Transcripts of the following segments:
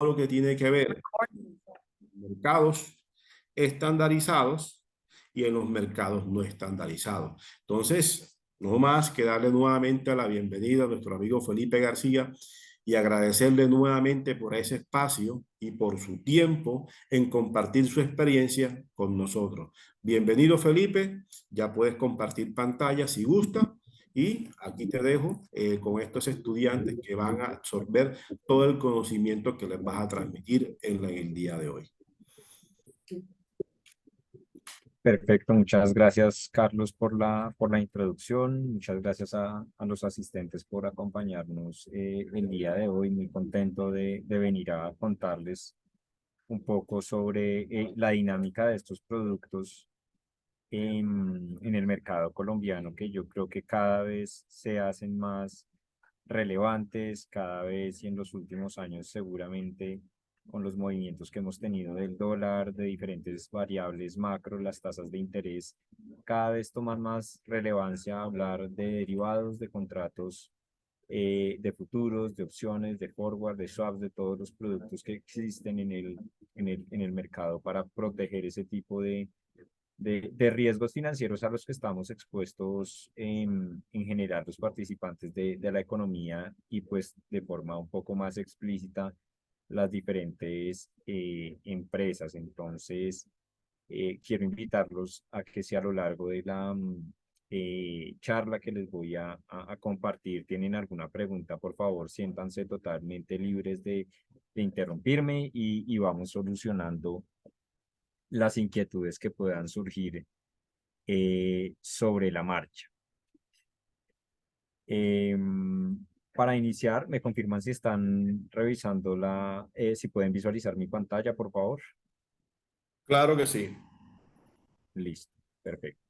lo que tiene que ver en mercados estandarizados y en los mercados no estandarizados. Entonces, no más que darle nuevamente la bienvenida a nuestro amigo Felipe García y agradecerle nuevamente por ese espacio y por su tiempo en compartir su experiencia con nosotros. Bienvenido, Felipe. Ya puedes compartir pantalla si gusta. Y aquí te dejo con estos estudiantes que van a absorber todo el conocimiento que les vas a transmitir en el día de hoy. Perfecto, muchas gracias Carlos por la introducción, muchas gracias a los asistentes por acompañarnos el día de hoy, muy contento de venir a contarles un poco sobre la dinámica de estos productos en el mercado colombiano, que yo creo que cada vez se hacen más relevantes, cada vez y en los últimos años seguramente con los movimientos que hemos tenido del dólar, de diferentes variables macro, las tasas de interés, cada vez toman más relevancia hablar de derivados, de contratos, de futuros, de opciones, de forward, de swaps, de todos los productos que existen en el mercado para proteger ese tipo de riesgos financieros a los que estamos expuestos en general los participantes de la economía y pues de forma un poco más explícita las diferentes empresas. Entonces, quiero invitarlos a que si a lo largo de la charla que les voy a compartir tienen alguna pregunta, por favor, siéntanse totalmente libres de interrumpirme y vamos solucionando las inquietudes que puedan surgir sobre la marcha. Para iniciar, me confirman si están revisando si pueden visualizar mi pantalla, por favor. Claro que sí. Listo, perfecto.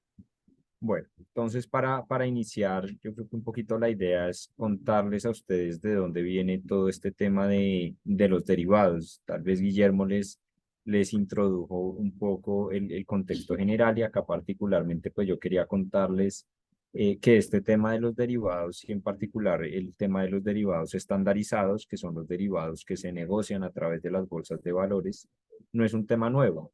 Bueno, entonces para iniciar, yo creo que un poquito la idea es contarles a ustedes de dónde viene todo este tema de los derivados. Tal vez Guillermo les introdujo un poco el contexto general y acá particularmente pues yo quería contarles que este tema de los derivados y en particular el tema de los derivados estandarizados, que son los derivados que se negocian a través de las bolsas de valores, no es un tema nuevo.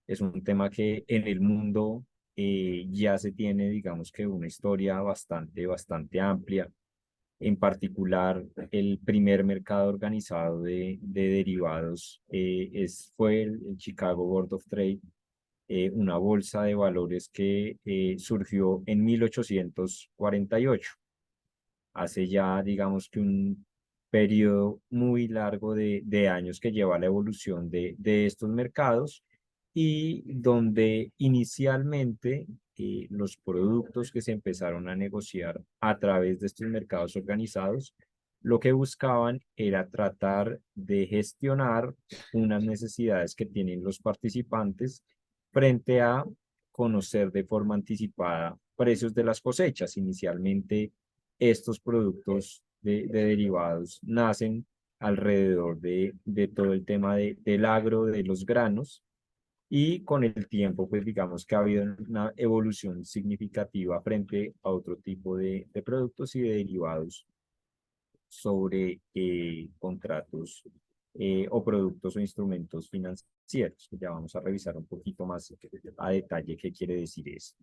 Es un tema que en el mundo ya se tiene, digamos que una historia bastante amplia. En particular, el primer mercado organizado de derivados fue el Chicago Board of Trade, una bolsa de valores que surgió en 1848. Hace ya, digamos que un periodo muy largo de años que lleva la evolución de estos mercados y donde inicialmente los productos que se empezaron a negociar a través de estos mercados organizados, lo que buscaban era tratar de gestionar unas necesidades que tienen los participantes frente a conocer de forma anticipada precios de las cosechas. Inicialmente, estos productos de derivados nacen alrededor de todo el tema del agro, de los granos, y con el tiempo, pues digamos que ha habido una evolución significativa frente a otro tipo de productos y de derivados sobre contratos o productos o instrumentos financieros, que ya vamos a revisar un poquito más a detalle qué quiere decir eso.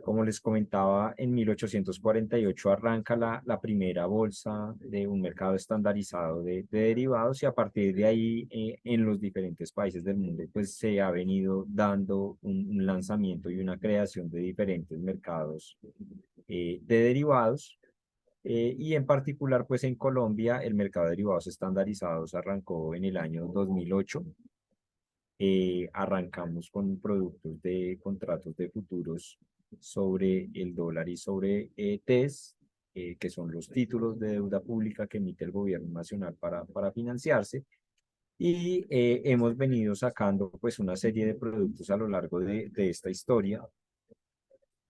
Como les comentaba, en 1848 arranca la primera bolsa de un mercado estandarizado de derivados y a partir de ahí en los diferentes países del mundo pues se ha venido dando un lanzamiento y una creación de diferentes mercados de derivados y en particular pues en Colombia el mercado de derivados estandarizados arrancó en el año 2008. Arrancamos con productos de contratos de futuros sobre el dólar y sobre TES, que son los títulos de deuda pública que emite el gobierno nacional para financiarse. Y hemos venido sacando pues una serie de productos a lo largo de esta historia,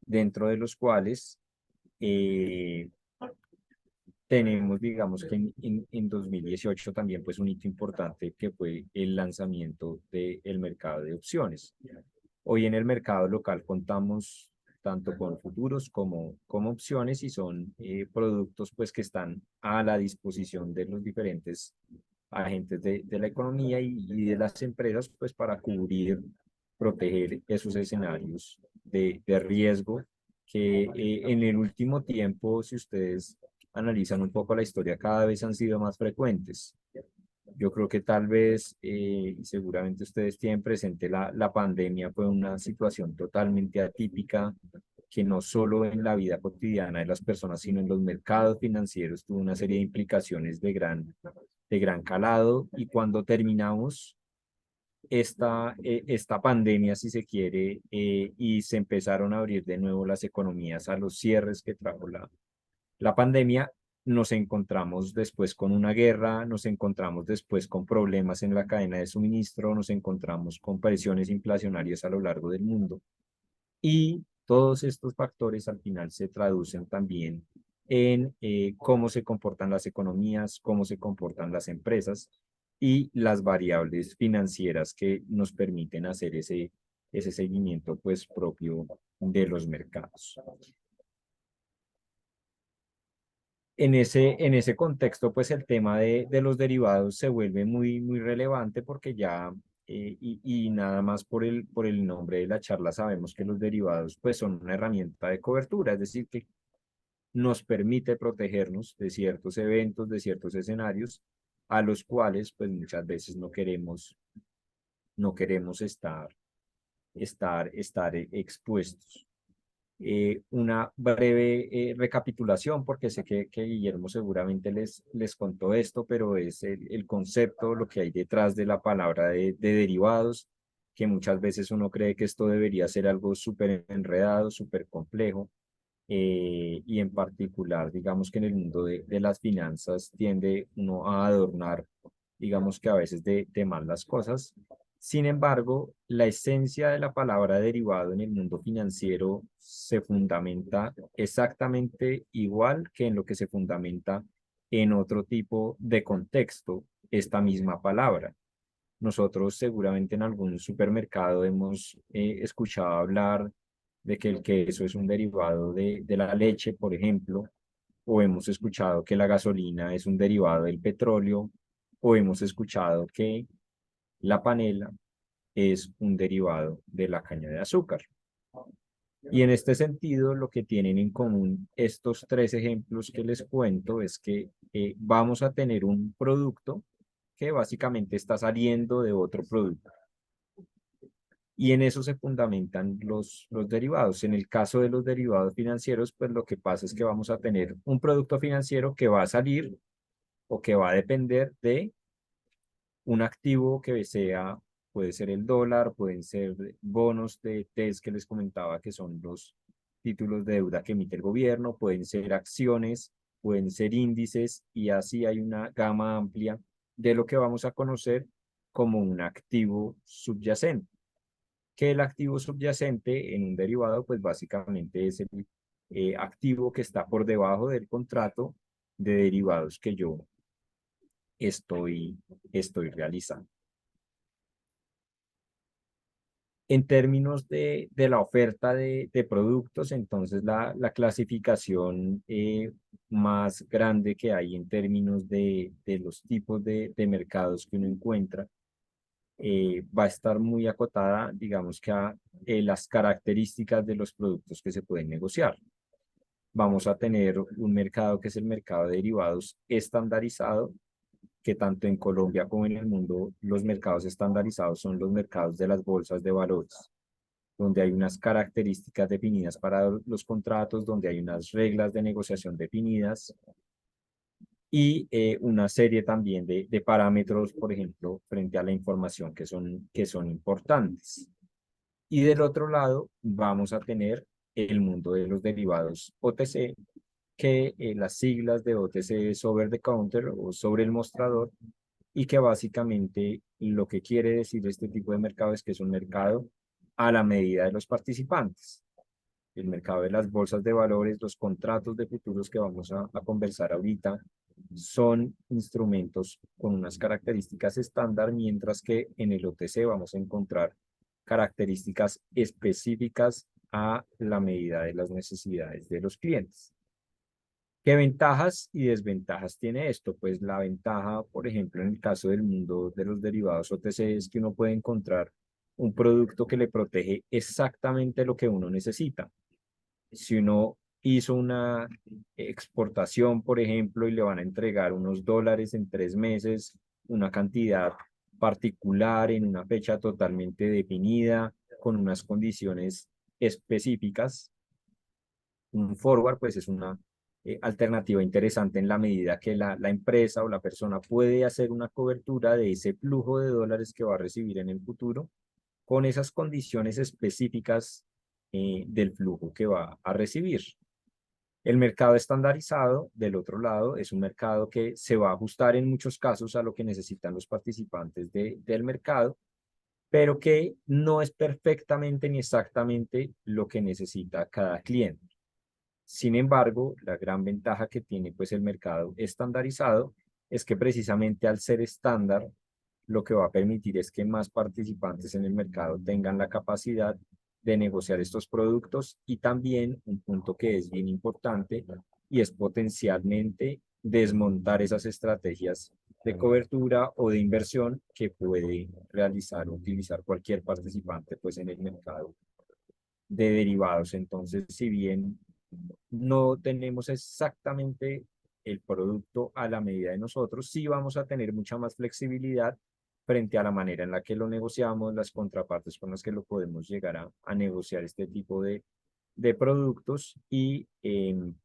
dentro de los cuales eh, tenemos, digamos que en 2018 también pues un hito importante que fue el lanzamiento del mercado de opciones. Hoy en el mercado local contamos tanto con futuros como opciones y son productos pues que están a la disposición de los diferentes agentes de la economía y de las empresas, pues para cubrir, proteger esos escenarios de riesgo que en el último tiempo, si ustedes analizan un poco la historia, cada vez han sido más frecuentes. Yo creo que tal vez, y seguramente ustedes tienen presente, la pandemia fue una situación totalmente atípica que no solo en la vida cotidiana de las personas, sino en los mercados financieros tuvo una serie de implicaciones de gran calado. Y cuando terminamos esta pandemia, si se quiere, y se empezaron a abrir de nuevo las economías a los cierres que trajo la pandemia, nos encontramos después con una guerra, nos encontramos después con problemas en la cadena de suministro, nos encontramos con presiones inflacionarias a lo largo del mundo. Y todos estos factores al final se traducen también en cómo se comportan las economías, cómo se comportan las empresas y las variables financieras que nos permiten hacer ese seguimiento pues propio de los mercados. En ese contexto, pues el tema de los derivados se vuelve muy relevante porque ya, y nada más por el nombre de la charla, sabemos que los derivados pues son una herramienta de cobertura, es decir, que nos permite protegernos de ciertos eventos, de ciertos escenarios a los cuales pues muchas veces no queremos estar expuestos. Una breve recapitulación, porque sé que Guillermo seguramente les contó esto, pero es el concepto, lo que hay detrás de la palabra de derivados, que muchas veces uno cree que esto debería ser algo súper enredado, súper complejo, y en particular, digamos que en el mundo de las finanzas tiende uno a adornar, digamos que a veces de mal las cosas. Sin embargo, la esencia de la palabra derivado en el mundo financiero se fundamenta exactamente igual que en lo que se fundamenta en otro tipo de contexto, esta misma palabra. Nosotros seguramente en algún supermercado hemos escuchado hablar de que el queso es un derivado de la leche, por ejemplo, o hemos escuchado que la gasolina es un derivado del petróleo, o hemos escuchado que la panela es un derivado de la caña de azúcar. Y en este sentido, lo que tienen en común estos tres ejemplos que les cuento es que vamos a tener un producto que básicamente está saliendo de otro producto. Y en eso se fundamentan los derivados. En el caso de los derivados financieros, pues lo que pasa es que vamos a tener un producto financiero que va a salir o que va a depender de un activo que sea, puede ser el dólar, pueden ser bonos de TES que les comentaba, que son los títulos de deuda que emite el gobierno, pueden ser acciones, pueden ser índices, y así hay una gama amplia de lo que vamos a conocer como un activo subyacente. Que el activo subyacente en un derivado, pues básicamente es el activo que está por debajo del contrato de derivados que yo estoy, estoy realizando. En términos de la oferta de productos, entonces la clasificación más grande que hay en términos de los tipos de mercados que uno encuentra va a estar muy acotada, digamos que a las características de los productos que se pueden negociar. Vamos a tener un mercado que es el mercado de derivados estandarizado, que tanto en Colombia como en el mundo los mercados estandarizados son los mercados de las bolsas de valores, donde hay unas características definidas para los contratos, donde hay unas reglas de negociación definidas y una serie también de parámetros, por ejemplo, frente a la información que son importantes. Y del otro lado vamos a tener el mundo de los derivados OTC, que las siglas de OTC es over the counter o sobre el mostrador, y que básicamente lo que quiere decir este tipo de mercado es que es un mercado a la medida de los participantes. El mercado de las bolsas de valores, los contratos de futuros que vamos a conversar ahorita, son instrumentos con unas características estándar, mientras que en el OTC vamos a encontrar características específicas a la medida de las necesidades de los clientes. ¿Qué ventajas y desventajas tiene esto? Pues la ventaja, por ejemplo, en el caso del mundo de los derivados OTC es que uno puede encontrar un producto que le protege exactamente lo que uno necesita. Si uno hizo una exportación, por ejemplo, y le van a entregar unos dólares en 3 meses, una cantidad particular en una fecha totalmente definida, con unas condiciones específicas, un forward, pues es una alternativa interesante en la medida que la empresa o la persona puede hacer una cobertura de ese flujo de dólares que va a recibir en el futuro con esas condiciones específicas del flujo que va a recibir. El mercado estandarizado, del otro lado, es un mercado que se va a ajustar en muchos casos a lo que necesitan los participantes del mercado, pero que no es perfectamente ni exactamente lo que necesita cada cliente. Sin embargo, la gran ventaja que tiene pues el mercado estandarizado es que precisamente al ser estándar, lo que va a permitir es que más participantes en el mercado tengan la capacidad de negociar estos productos y también un punto que es bien importante y es potencialmente desmontar esas estrategias de cobertura o de inversión que puede realizar o utilizar cualquier participante pues en el mercado de derivados. Entonces, si bien no tenemos exactamente el producto a la medida de nosotros, sí vamos a tener mucha más flexibilidad frente a la manera en la que lo negociamos, las contrapartes con las que lo podemos llegar a negociar este tipo de productos y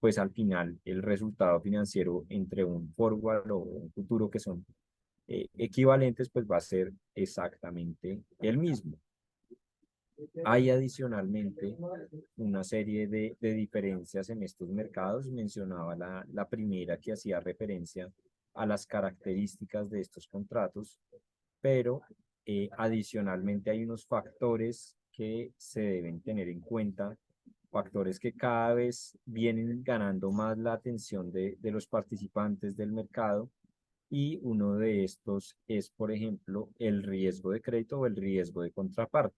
pues al final el resultado financiero entre un forward o un futuro que son equivalentes pues va a ser exactamente el mismo. Hay adicionalmente una serie de diferencias en estos mercados. Mencionaba la primera que hacía referencia a las características de estos contratos, pero adicionalmente hay unos factores que se deben tener en cuenta, factores que cada vez vienen ganando más la atención de los participantes del mercado. Y uno de estos es, por ejemplo, el riesgo de crédito o el riesgo de contraparte,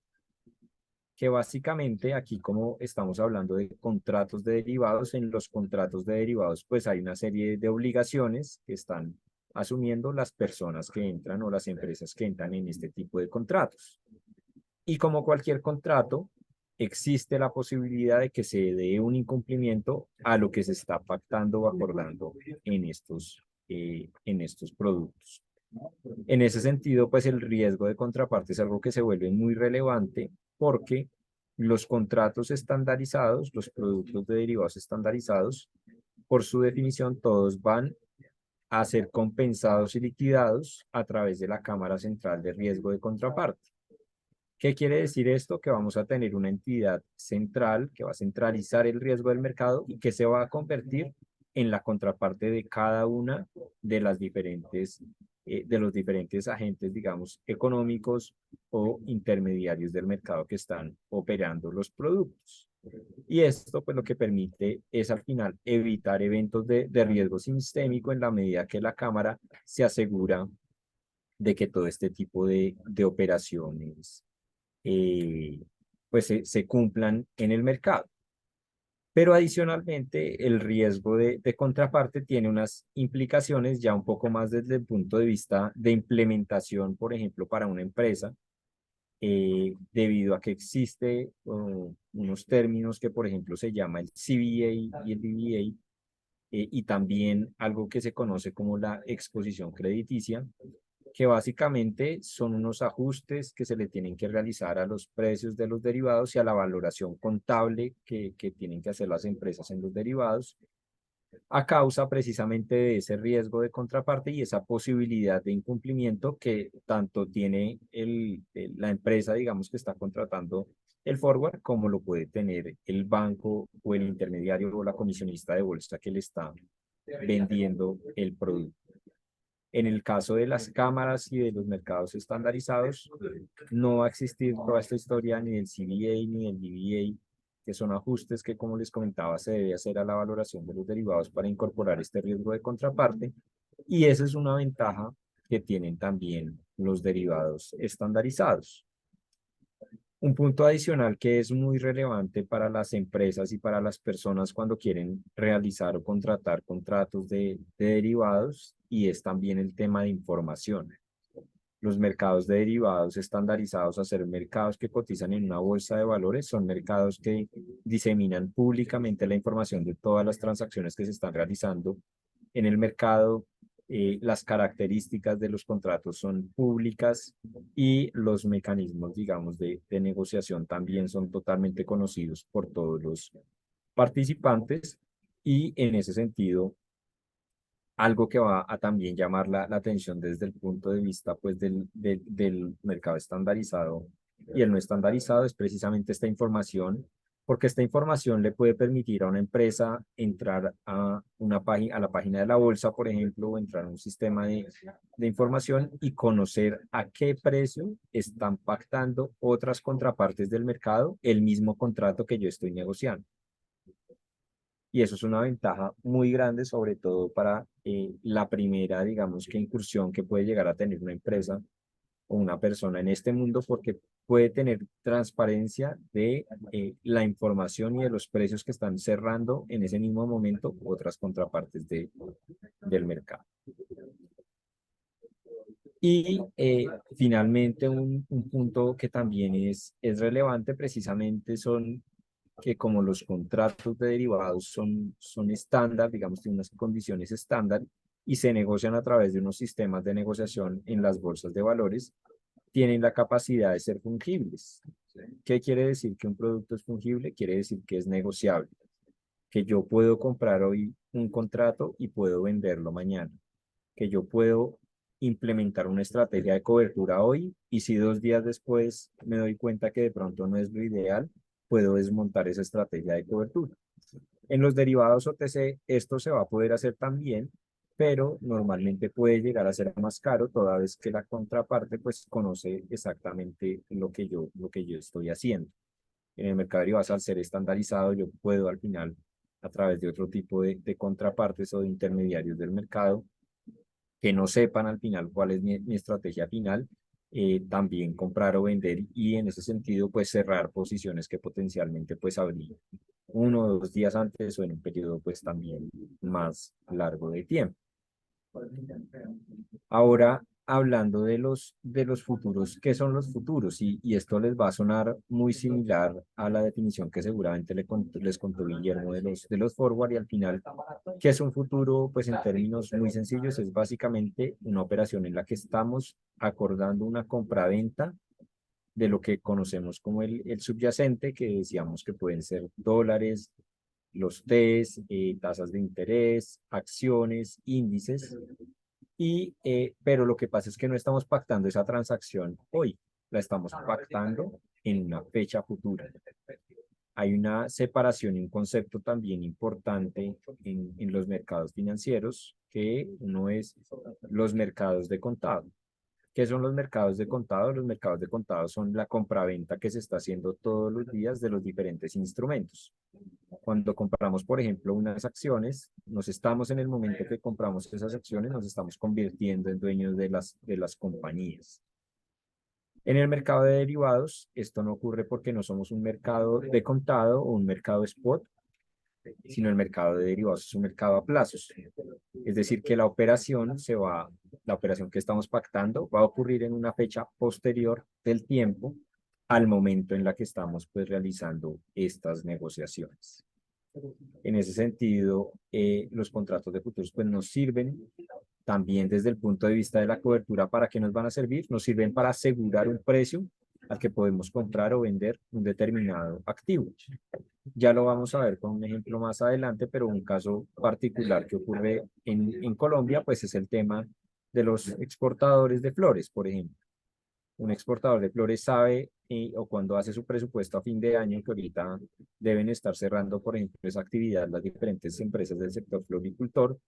que básicamente aquí como estamos hablando de contratos de derivados, en los contratos de derivados pues hay una serie de obligaciones que están asumiendo las personas que entran o las empresas que entran en este tipo de contratos. Y como cualquier contrato, existe la posibilidad de que se dé un incumplimiento a lo que se está pactando o acordando en estos productos. En ese sentido, pues el riesgo de contraparte es algo que se vuelve muy relevante porque los contratos estandarizados, los productos de derivados estandarizados, por su definición, todos van a ser compensados y liquidados a través de la Cámara Central de Riesgo de Contraparte. ¿Qué quiere decir esto? Que vamos a tener una entidad central que va a centralizar el riesgo del mercado y que se va a convertir en la contraparte de cada una de las diferentes, de los diferentes agentes, digamos, económicos o intermediarios del mercado que están operando los productos. Y esto, pues, lo que permite es al final evitar eventos de riesgo sistémico en la medida que la Cámara se asegura de que todo este tipo de operaciones pues se cumplan en el mercado. Pero adicionalmente, el riesgo de contraparte tiene unas implicaciones ya un poco más desde el punto de vista de implementación, por ejemplo, para una empresa, debido a que existe unos términos que, por ejemplo, se llama el CVA y el DVA, y también algo que se conoce como la exposición crediticia, que básicamente son unos ajustes que se le tienen que realizar a los precios de los derivados y a la valoración contable que tienen que hacer las empresas en los derivados, a causa precisamente de ese riesgo de contraparte y esa posibilidad de incumplimiento que tanto tiene la empresa, digamos, que está contratando el forward, como lo puede tener el banco o el intermediario o la comisionista de bolsa que le está vendiendo el producto. En el caso de las cámaras y de los mercados estandarizados, no va a existir toda esta historia ni del CVA ni del DVA, que son ajustes que, como les comentaba, se debe hacer a la valoración de los derivados para incorporar este riesgo de contraparte. Y esa es una ventaja que tienen también los derivados estandarizados. Un punto adicional que es muy relevante para las empresas y para las personas cuando quieren realizar o contratar contratos de derivados y es también el tema de información. Los mercados de derivados estandarizados a ser mercados que cotizan en una bolsa de valores son mercados que diseminan públicamente la información de todas las transacciones que se están realizando en el mercado. Las características de los contratos son públicas y los mecanismos, digamos, de negociación también son totalmente conocidos por todos los participantes y en ese sentido algo que va a también llamar la atención desde el punto de vista pues, del mercado estandarizado y el no estandarizado es precisamente esta información, porque esta información le puede permitir a una empresa entrar a, una página, a la página de la bolsa, por ejemplo, o entrar a un sistema de información y conocer a qué precio están pactando otras contrapartes del mercado el mismo contrato que yo estoy negociando. Y eso es una ventaja muy grande, sobre todo para la primera, digamos, que incursión que puede llegar a tener una empresa o una persona en este mundo, porque puede tener transparencia de la información y de los precios que están cerrando en ese mismo momento otras contrapartes del mercado. Y finalmente, un punto que también es relevante precisamente son que como los contratos de derivados son estándar, digamos, tienen unas condiciones estándar y se negocian a través de unos sistemas de negociación en las bolsas de valores, tienen la capacidad de ser fungibles. ¿Qué quiere decir que un producto es fungible? Quiere decir que es negociable, que yo puedo comprar hoy un contrato y puedo venderlo mañana, que yo puedo implementar una estrategia de cobertura hoy y si 2 días después me doy cuenta que de pronto no es lo ideal, puedo desmontar esa estrategia de cobertura. En los derivados OTC esto se va a poder hacer también, pero normalmente puede llegar a ser más caro toda vez que la contraparte pues conoce exactamente lo que yo estoy haciendo. En el mercado de derivados al ser estandarizado yo puedo al final a través de otro tipo de contrapartes o de intermediarios del mercado que no sepan al final cuál es mi estrategia final, también comprar o vender y en ese sentido pues cerrar posiciones que potencialmente pues abrir 1 o 2 días antes o en un periodo pues también más largo de tiempo. Ahora, hablando de los futuros, ¿qué son los futuros? Y esto les va a sonar muy similar a la definición que seguramente les contó Guillermo de los forward y al final, ¿qué es un futuro? Pues en términos muy sencillos, es básicamente una operación en la que estamos acordando una compraventa de lo que conocemos como el subyacente, que decíamos que pueden ser dólares, los TES, tasas de interés, acciones, índices, pero lo que pasa es que no estamos pactando esa transacción hoy, la estamos pactando en una fecha futura. Hay una separación y un concepto también importante en los mercados financieros, que uno es los mercados de contado. ¿Qué son los mercados de contado? Los mercados de contado son la compraventa que se está haciendo todos los días de los diferentes instrumentos. Cuando compramos, por ejemplo, unas acciones, nos estamos en el momento que compramos esas acciones, nos estamos convirtiendo en dueños de las compañías. En el mercado de derivados, esto no ocurre porque no somos un mercado de contado o un mercado spot, sino el mercado de derivados es un mercado a plazos. Es decir, que la operación que estamos pactando va a ocurrir en una fecha posterior del tiempo al momento en la que estamos pues realizando estas negociaciones. En ese sentido, los contratos de futuros pues nos sirven también desde el punto de vista de la cobertura. ¿Para qué nos van a servir? Nos sirven para asegurar un precio al que podemos comprar o vender un determinado activo. Ya lo vamos a ver con un ejemplo más adelante, pero un caso particular que ocurre en Colombia, pues es el tema de los exportadores de flores, por ejemplo. Un exportador de flores sabe o cuando hace su presupuesto a fin de año, que ahorita deben estar cerrando, por ejemplo, esa actividad las diferentes empresas del sector floricultor,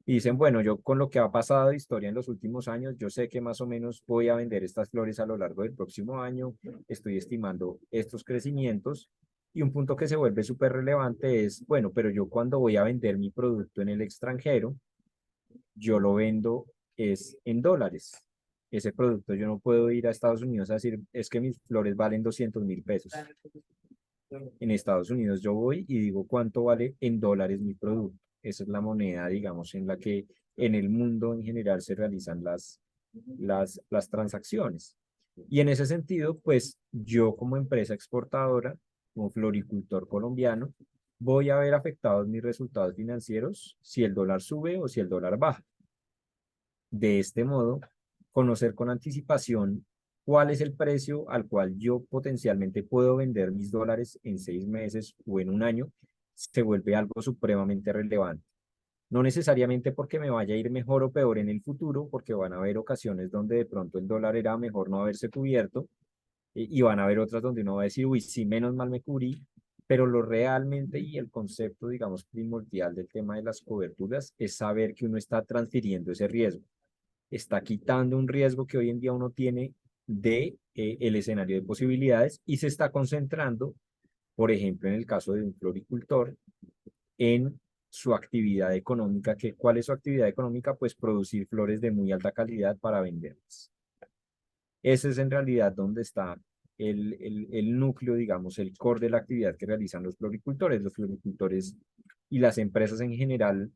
y dicen, bueno, yo con lo que ha pasado de historia en los últimos años, yo sé que más o menos voy a vender estas flores a lo largo del próximo año, estoy estimando estos crecimientos, y un punto que se vuelve súper relevante es, bueno, pero yo cuando voy a vender mi producto en el extranjero, yo lo vendo es en dólares. ese producto. Yo no puedo ir a Estados Unidos a decir, es que mis flores valen 200.000 pesos. En Estados Unidos yo voy y digo cuánto vale en dólares mi producto. Esa es la moneda, digamos, en la que en el mundo en general se realizan las transacciones. Y en ese sentido, pues yo como empresa exportadora, como floricultor colombiano, voy a ver afectados mis resultados financieros si el dólar sube o si el dólar baja. De este modo, conocer con anticipación cuál es el precio al cual yo potencialmente puedo vender mis dólares en 6 meses o en un año, se vuelve algo supremamente relevante. No necesariamente porque me vaya a ir mejor o peor en el futuro, porque van a haber ocasiones donde de pronto el dólar era mejor no haberse cubierto, y van a haber otras donde uno va a decir, uy, sí, menos mal me cubrí, pero lo realmente y el concepto, digamos, primordial del tema de las coberturas es saber que uno está transfiriendo ese riesgo, está quitando un riesgo que hoy en día uno tiene de el escenario de posibilidades y se está concentrando, por ejemplo, en el caso de un floricultor, en su actividad económica. ¿Cuál es su actividad económica? Pues producir flores de muy alta calidad para venderlas. Ese es en realidad donde está el núcleo, digamos, el core de la actividad que realizan los floricultores. Los floricultores y las empresas en general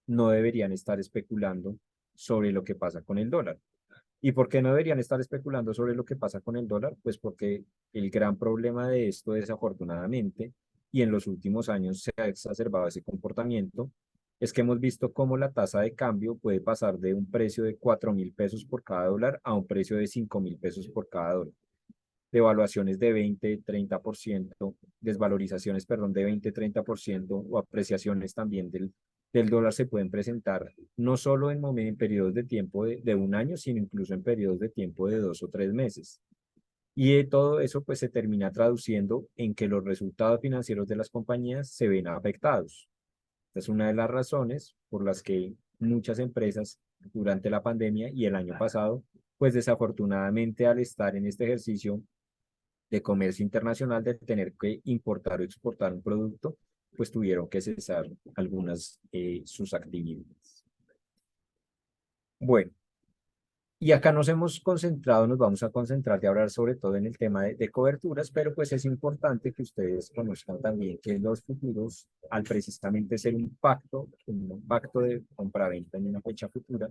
no deberían estar especulando sobre lo que pasa con el dólar. ¿Y por qué no deberían estar especulando sobre lo que pasa con el dólar? Pues porque el gran problema de esto, desafortunadamente, y en los últimos años se ha exacerbado ese comportamiento, es que hemos visto cómo la tasa de cambio puede pasar de un precio de 4.000 pesos por cada dólar a un precio de 5.000 pesos por cada dólar. Devaluaciones de 20-30%, desvalorizaciones, perdón, de 20-30% o apreciaciones también del dólar se pueden presentar no solo en periodos de tiempo de un año, sino incluso en periodos de tiempo de 2 o 3 meses. Y de todo eso pues se termina traduciendo en que los resultados financieros de las compañías se ven afectados. Esta es una de las razones por las que muchas empresas durante la pandemia y el año pasado, pues desafortunadamente al estar en este ejercicio de comercio internacional, de tener que importar o exportar un producto, pues tuvieron que cesar algunas sus actividades. Bueno, y acá nos hemos concentrado, nos vamos a concentrar de hablar sobre todo en el tema de coberturas, pero pues es importante que ustedes conozcan también que los futuros, al precisamente ser un pacto de compraventa en una fecha futura,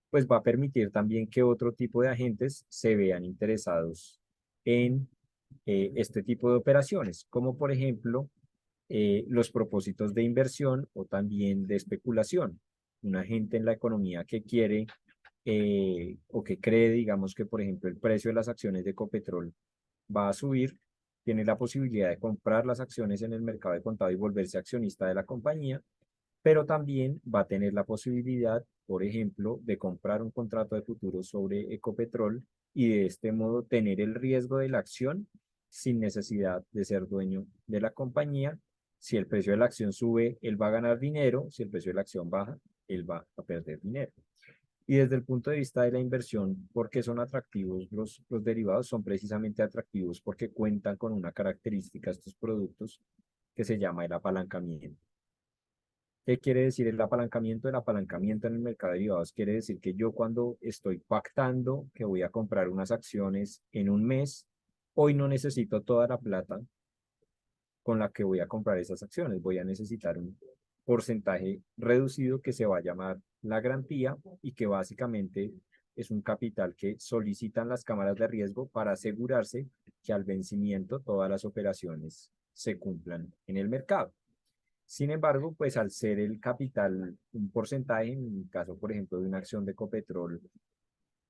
pues va a permitir también que otro tipo de agentes se vean interesados en este tipo de operaciones, como por ejemplo los propósitos de inversión o también de especulación. Un agente en la economía que quiere o que cree, digamos que por ejemplo el precio de las acciones de Ecopetrol va a subir, tiene la posibilidad de comprar las acciones en el mercado de contado y volverse accionista de la compañía, pero también va a tener la posibilidad, por ejemplo, de comprar un contrato de futuro sobre Ecopetrol y de este modo tener el riesgo de la acción sin necesidad de ser dueño de la compañía. Si el precio de la acción sube, él va a ganar dinero; si el precio de la acción baja, él va a perder dinero. Y desde el punto de vista de la inversión, ¿por qué son atractivos los derivados? Son precisamente atractivos porque cuentan con una característica, estos productos, que se llama el apalancamiento. ¿Qué quiere decir el apalancamiento? El apalancamiento en el mercado de derivados quiere decir que yo, cuando estoy pactando que voy a comprar unas acciones en un mes, hoy no necesito toda la plata con la que voy a comprar esas acciones. Voy a necesitar un porcentaje reducido que se va a llamar la garantía y que básicamente es un capital que solicitan las cámaras de riesgo para asegurarse que al vencimiento todas las operaciones se cumplan en el mercado. Sin embargo, pues al ser el capital un porcentaje, en el caso, por ejemplo, de una acción de Ecopetrol,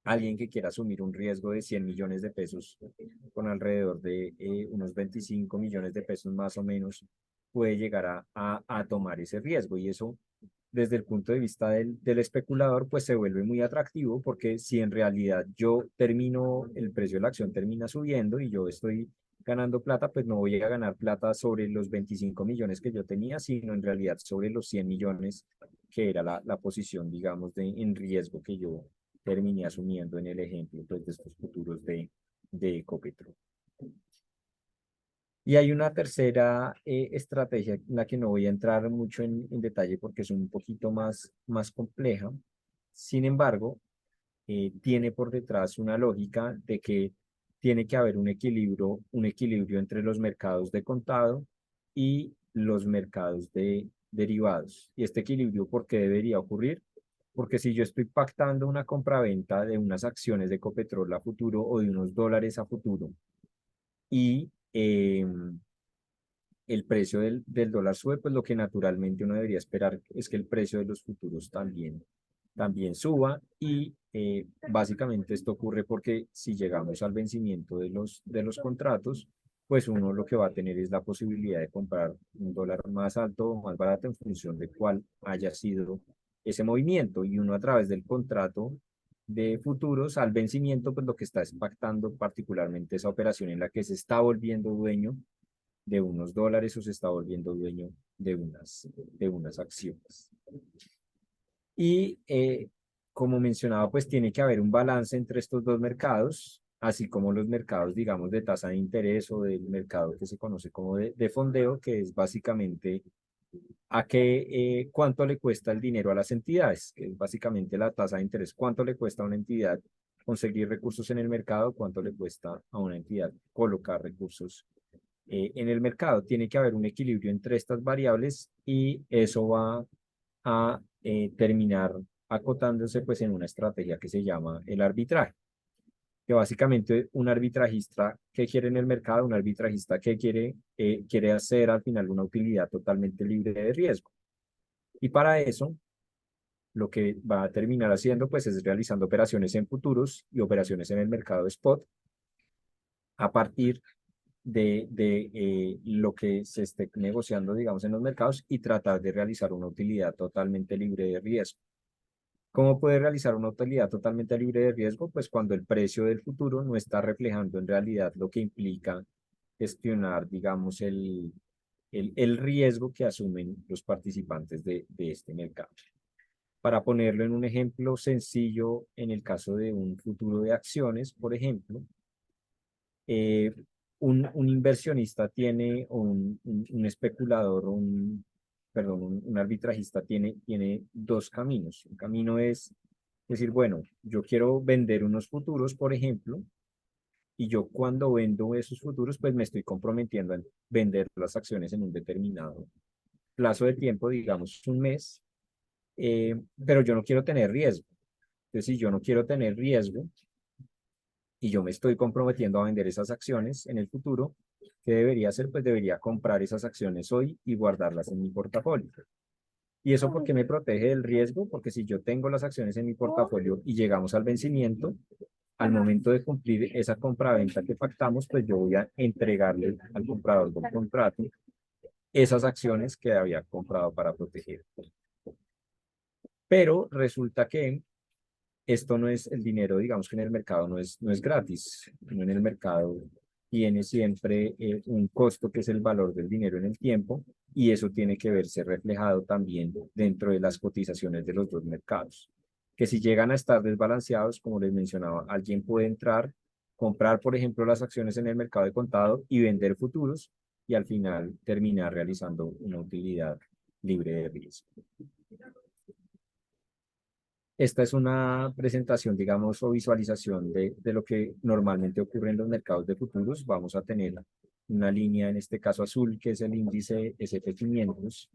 alguien que quiera asumir un riesgo de 100 millones de pesos con alrededor de unos 25 millones de pesos más o menos, puede llegar a tomar ese riesgo. Y eso, desde el punto de vista del especulador, pues se vuelve muy atractivo, porque si en realidad el precio de la acción termina subiendo y yo estoy ganando plata, pues no voy a ganar plata sobre los 25 millones que yo tenía, sino en realidad sobre los 100 millones que era la posición, digamos, en riesgo que yo terminé asumiendo en el ejemplo, pues, de estos futuros de Ecopetrol. Y hay una tercera estrategia en la que no voy a entrar mucho en detalle porque es un poquito más compleja. Sin embargo, tiene por detrás una lógica de que tiene que haber un equilibrio entre los mercados de contado y los mercados de derivados. ¿Y este equilibrio por qué debería ocurrir? Porque si yo estoy pactando una compraventa de unas acciones de Ecopetrol a futuro o de unos dólares a futuro y el precio del dólar sube, pues lo que naturalmente uno debería esperar es que el precio de los futuros también suba y básicamente esto ocurre porque si llegamos al vencimiento de los contratos, pues uno lo que va a tener es la posibilidad de comprar un dólar más alto o más barato en función de cuál haya sido ese movimiento y uno a través del contrato de futuros al vencimiento, pues lo que está es pactando particularmente esa operación en la que se está volviendo dueño de unos dólares o se está volviendo dueño de unas acciones. Y como mencionaba, pues tiene que haber un balance entre estos dos mercados, así como los mercados, digamos, de tasa de interés o del mercado que se conoce como de fondeo, que es básicamente cuánto le cuesta el dinero a las entidades, que es básicamente la tasa de interés, cuánto le cuesta a una entidad conseguir recursos en el mercado, cuánto le cuesta a una entidad colocar recursos en el mercado. Tiene que haber un equilibrio entre estas variables y eso va a terminar acotándose pues en una estrategia que se llama el arbitraje, que básicamente un arbitrajista que quiere en el mercado, un arbitrajista que quiere hacer al final una utilidad totalmente libre de riesgo. Y para eso, lo que va a terminar haciendo pues es realizando operaciones en futuros y operaciones en el mercado spot a partir de lo que se esté negociando, digamos, en los mercados y tratar de realizar una utilidad totalmente libre de riesgo. ¿Cómo puede realizar una utilidad totalmente libre de riesgo? Pues cuando el precio del futuro no está reflejando en realidad lo que implica gestionar, digamos, el riesgo que asumen los participantes de este mercado. Para ponerlo en un ejemplo sencillo, en el caso de un futuro de acciones, por ejemplo, eh, un inversionista tiene, o un especulador, perdón, un arbitrajista tiene dos caminos. Un camino es decir, bueno, yo quiero vender unos futuros, por ejemplo, y yo cuando vendo esos futuros, pues me estoy comprometiendo a vender las acciones en un determinado plazo de tiempo, digamos un mes, pero yo no quiero tener riesgo. Entonces, si yo no quiero tener riesgo, y yo me estoy comprometiendo a vender esas acciones en el futuro, ¿qué debería hacer? Pues debería comprar esas acciones hoy y guardarlas en mi portafolio. ¿Y eso por qué me protege del riesgo? Porque si yo tengo las acciones en mi portafolio y llegamos al vencimiento, al momento de cumplir esa compraventa que pactamos, pues yo voy a entregarle al comprador del contrato esas acciones que había comprado para proteger. Pero resulta que esto no es el dinero, digamos que en el mercado no es gratis. Uno en el mercado tiene siempre un costo que es el valor del dinero en el tiempo y eso tiene que verse reflejado también dentro de las cotizaciones de los dos mercados. Que si llegan a estar desbalanceados, como les mencionaba, alguien puede entrar, comprar, por ejemplo, las acciones en el mercado de contado y vender futuros y al final terminar realizando una utilidad libre de riesgo. Esta es una presentación, digamos, o visualización de lo que normalmente ocurre en los mercados de futuros. Vamos a tener una línea, en este caso azul, que es el índice SP500,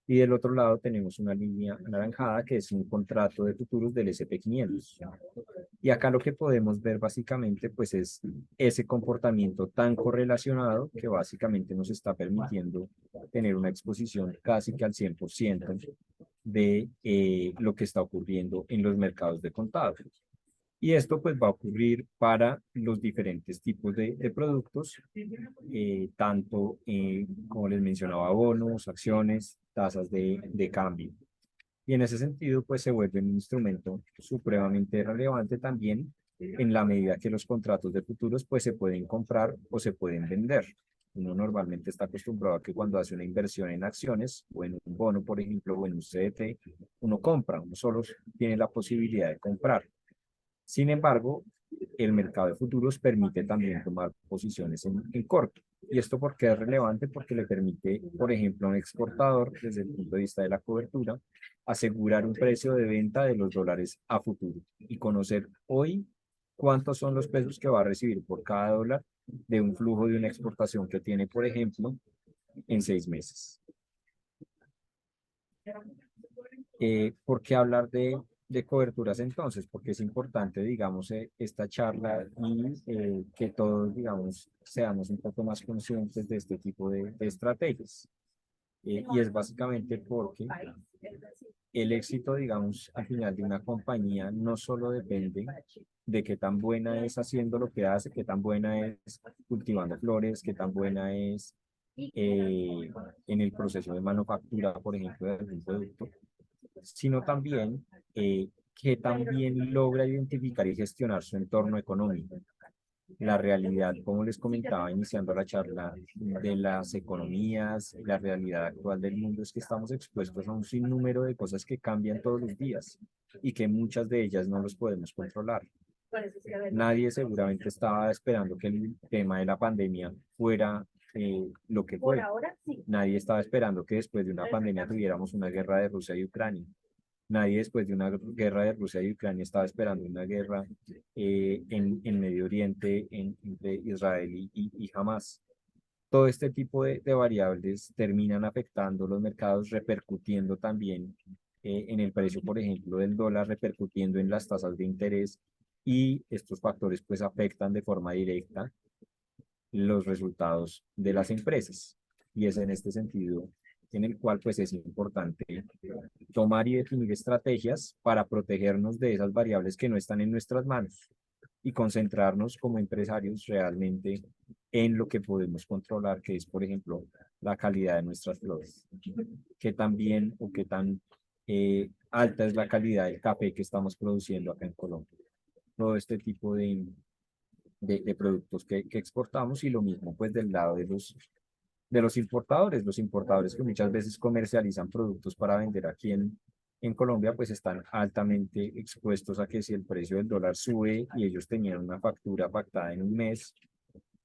y del otro lado tenemos una línea anaranjada, que es un contrato de futuros del SP500. Y acá lo que podemos ver básicamente, pues es ese comportamiento tan correlacionado que básicamente nos está permitiendo tener una exposición casi que al 100% de lo que está ocurriendo en los mercados de contado. Y esto pues va a ocurrir para los diferentes tipos de productos, tanto como les mencionaba, bonos, acciones, tasas de cambio. Y en ese sentido pues se vuelve un instrumento supremamente relevante también en la medida que los contratos de futuros pues se pueden comprar o se pueden vender. Uno normalmente está acostumbrado a que cuando hace una inversión en acciones o en un bono, por ejemplo, o en un CDT, uno compra, uno solo tiene la posibilidad de comprar. Sin embargo, el mercado de futuros permite también tomar posiciones en corto. ¿Y esto por qué es relevante? Porque le permite, por ejemplo, a un exportador, desde el punto de vista de la cobertura, asegurar un precio de venta de los dólares a futuro y conocer hoy cuántos son los pesos que va a recibir por cada dólar de un flujo de una exportación que tiene, por ejemplo, en 6 meses. ¿Por qué hablar de coberturas entonces? Porque es importante, digamos, esta charla y que todos, digamos, seamos un poco más conscientes de este tipo de estrategias. Y es básicamente porque el éxito, digamos, al final de una compañía no solo depende de qué tan buena es haciendo lo que hace, qué tan buena es cultivando flores, qué tan buena es en el proceso de manufactura, por ejemplo, de algún producto, sino también que también logra identificar y gestionar su entorno económico. La realidad, como les comentaba iniciando la charla, de las economías, la realidad actual del mundo es que estamos expuestos a un sinnúmero de cosas que cambian todos los días y que muchas de ellas no los podemos controlar. Nadie seguramente estaba esperando que el tema de la pandemia fuera lo que fue. Nadie estaba esperando que después de una pandemia tuviéramos una guerra de Rusia y Ucrania. Nadie después de una guerra de Rusia y Ucrania estaba esperando una guerra en Medio Oriente entre Israel y Hamas. Todo este tipo de variables terminan afectando los mercados, repercutiendo también en el precio, por ejemplo, del dólar, repercutiendo en las tasas de interés, y estos factores pues afectan de forma directa los resultados de las empresas. Y es en este sentido en el cual pues es importante tomar y definir estrategias para protegernos de esas variables que no están en nuestras manos y concentrarnos como empresarios realmente en lo que podemos controlar, que es, por ejemplo, la calidad de nuestras flores. Qué tan bien o qué tan alta es la calidad del café que estamos produciendo acá en Colombia. Todo este tipo de productos que exportamos, y lo mismo pues del lado de los importadores que muchas veces comercializan productos para vender aquí en Colombia, pues están altamente expuestos a que si el precio del dólar sube y ellos tenían una factura pactada en un mes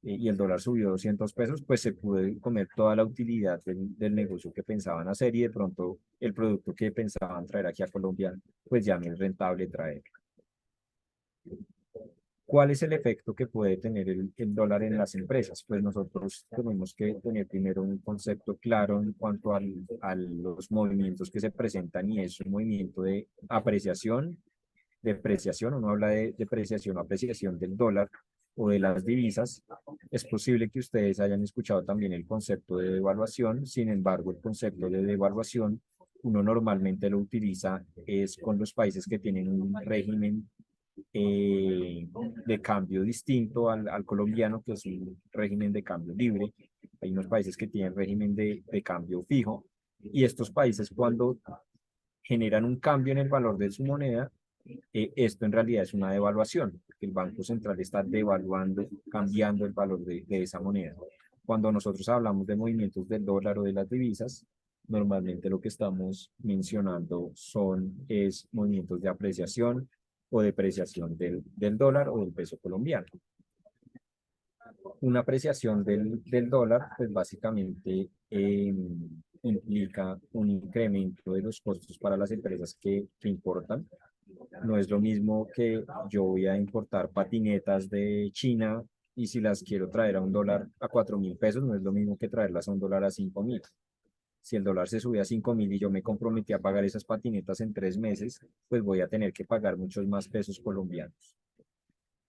y el dólar subió 200 pesos, pues se puede comer toda la utilidad del negocio que pensaban hacer, y de pronto el producto que pensaban traer aquí a Colombia, pues ya no es rentable traer. ¿Cuál es el efecto que puede tener el dólar en las empresas? Pues nosotros tenemos que tener primero un concepto claro en cuanto a los movimientos que se presentan, y es un movimiento de apreciación, depreciación. Uno habla de depreciación o apreciación del dólar o de las divisas. Es posible que ustedes hayan escuchado también el concepto de devaluación. Sin embargo, el concepto de devaluación uno normalmente lo utiliza es con los países que tienen un régimen de cambio distinto al colombiano, que es un régimen de cambio libre. Hay unos países que tienen régimen de cambio fijo, y estos países, cuando generan un cambio en el valor de su moneda, esto en realidad es una devaluación, porque el Banco Central está devaluando, cambiando el valor de esa moneda. Cuando nosotros hablamos de movimientos del dólar o de las divisas, normalmente lo que estamos mencionando es movimientos de apreciación o depreciación del dólar o del peso colombiano. Una apreciación del dólar, pues básicamente implica un incremento de los costos para las empresas que importan. No es lo mismo que yo voy a importar patinetas de China, y si las quiero traer a un dólar a 4.000 pesos, no es lo mismo que traerlas a un dólar a 5.000. Si el dólar se sube a 5.000 y yo me comprometí a pagar esas patinetas en 3 meses, pues voy a tener que pagar muchos más pesos colombianos.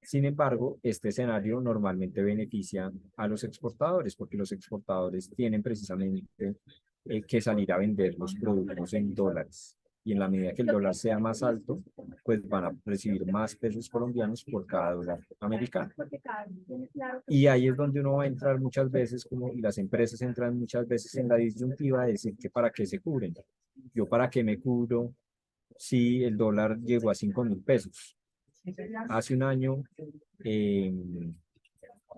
Sin embargo, este escenario normalmente beneficia a los exportadores, porque los exportadores tienen precisamente que salir a vender los productos en dólares. Y en la medida que el dólar sea más alto, pues van a recibir más pesos colombianos por cada dólar americano. Y ahí es donde uno va a entrar muchas veces, y las empresas entran muchas veces en la disyuntiva de decir que para qué se cubren. Yo para qué me cubro si el dólar llegó a 5.000 pesos. Hace un año, eh,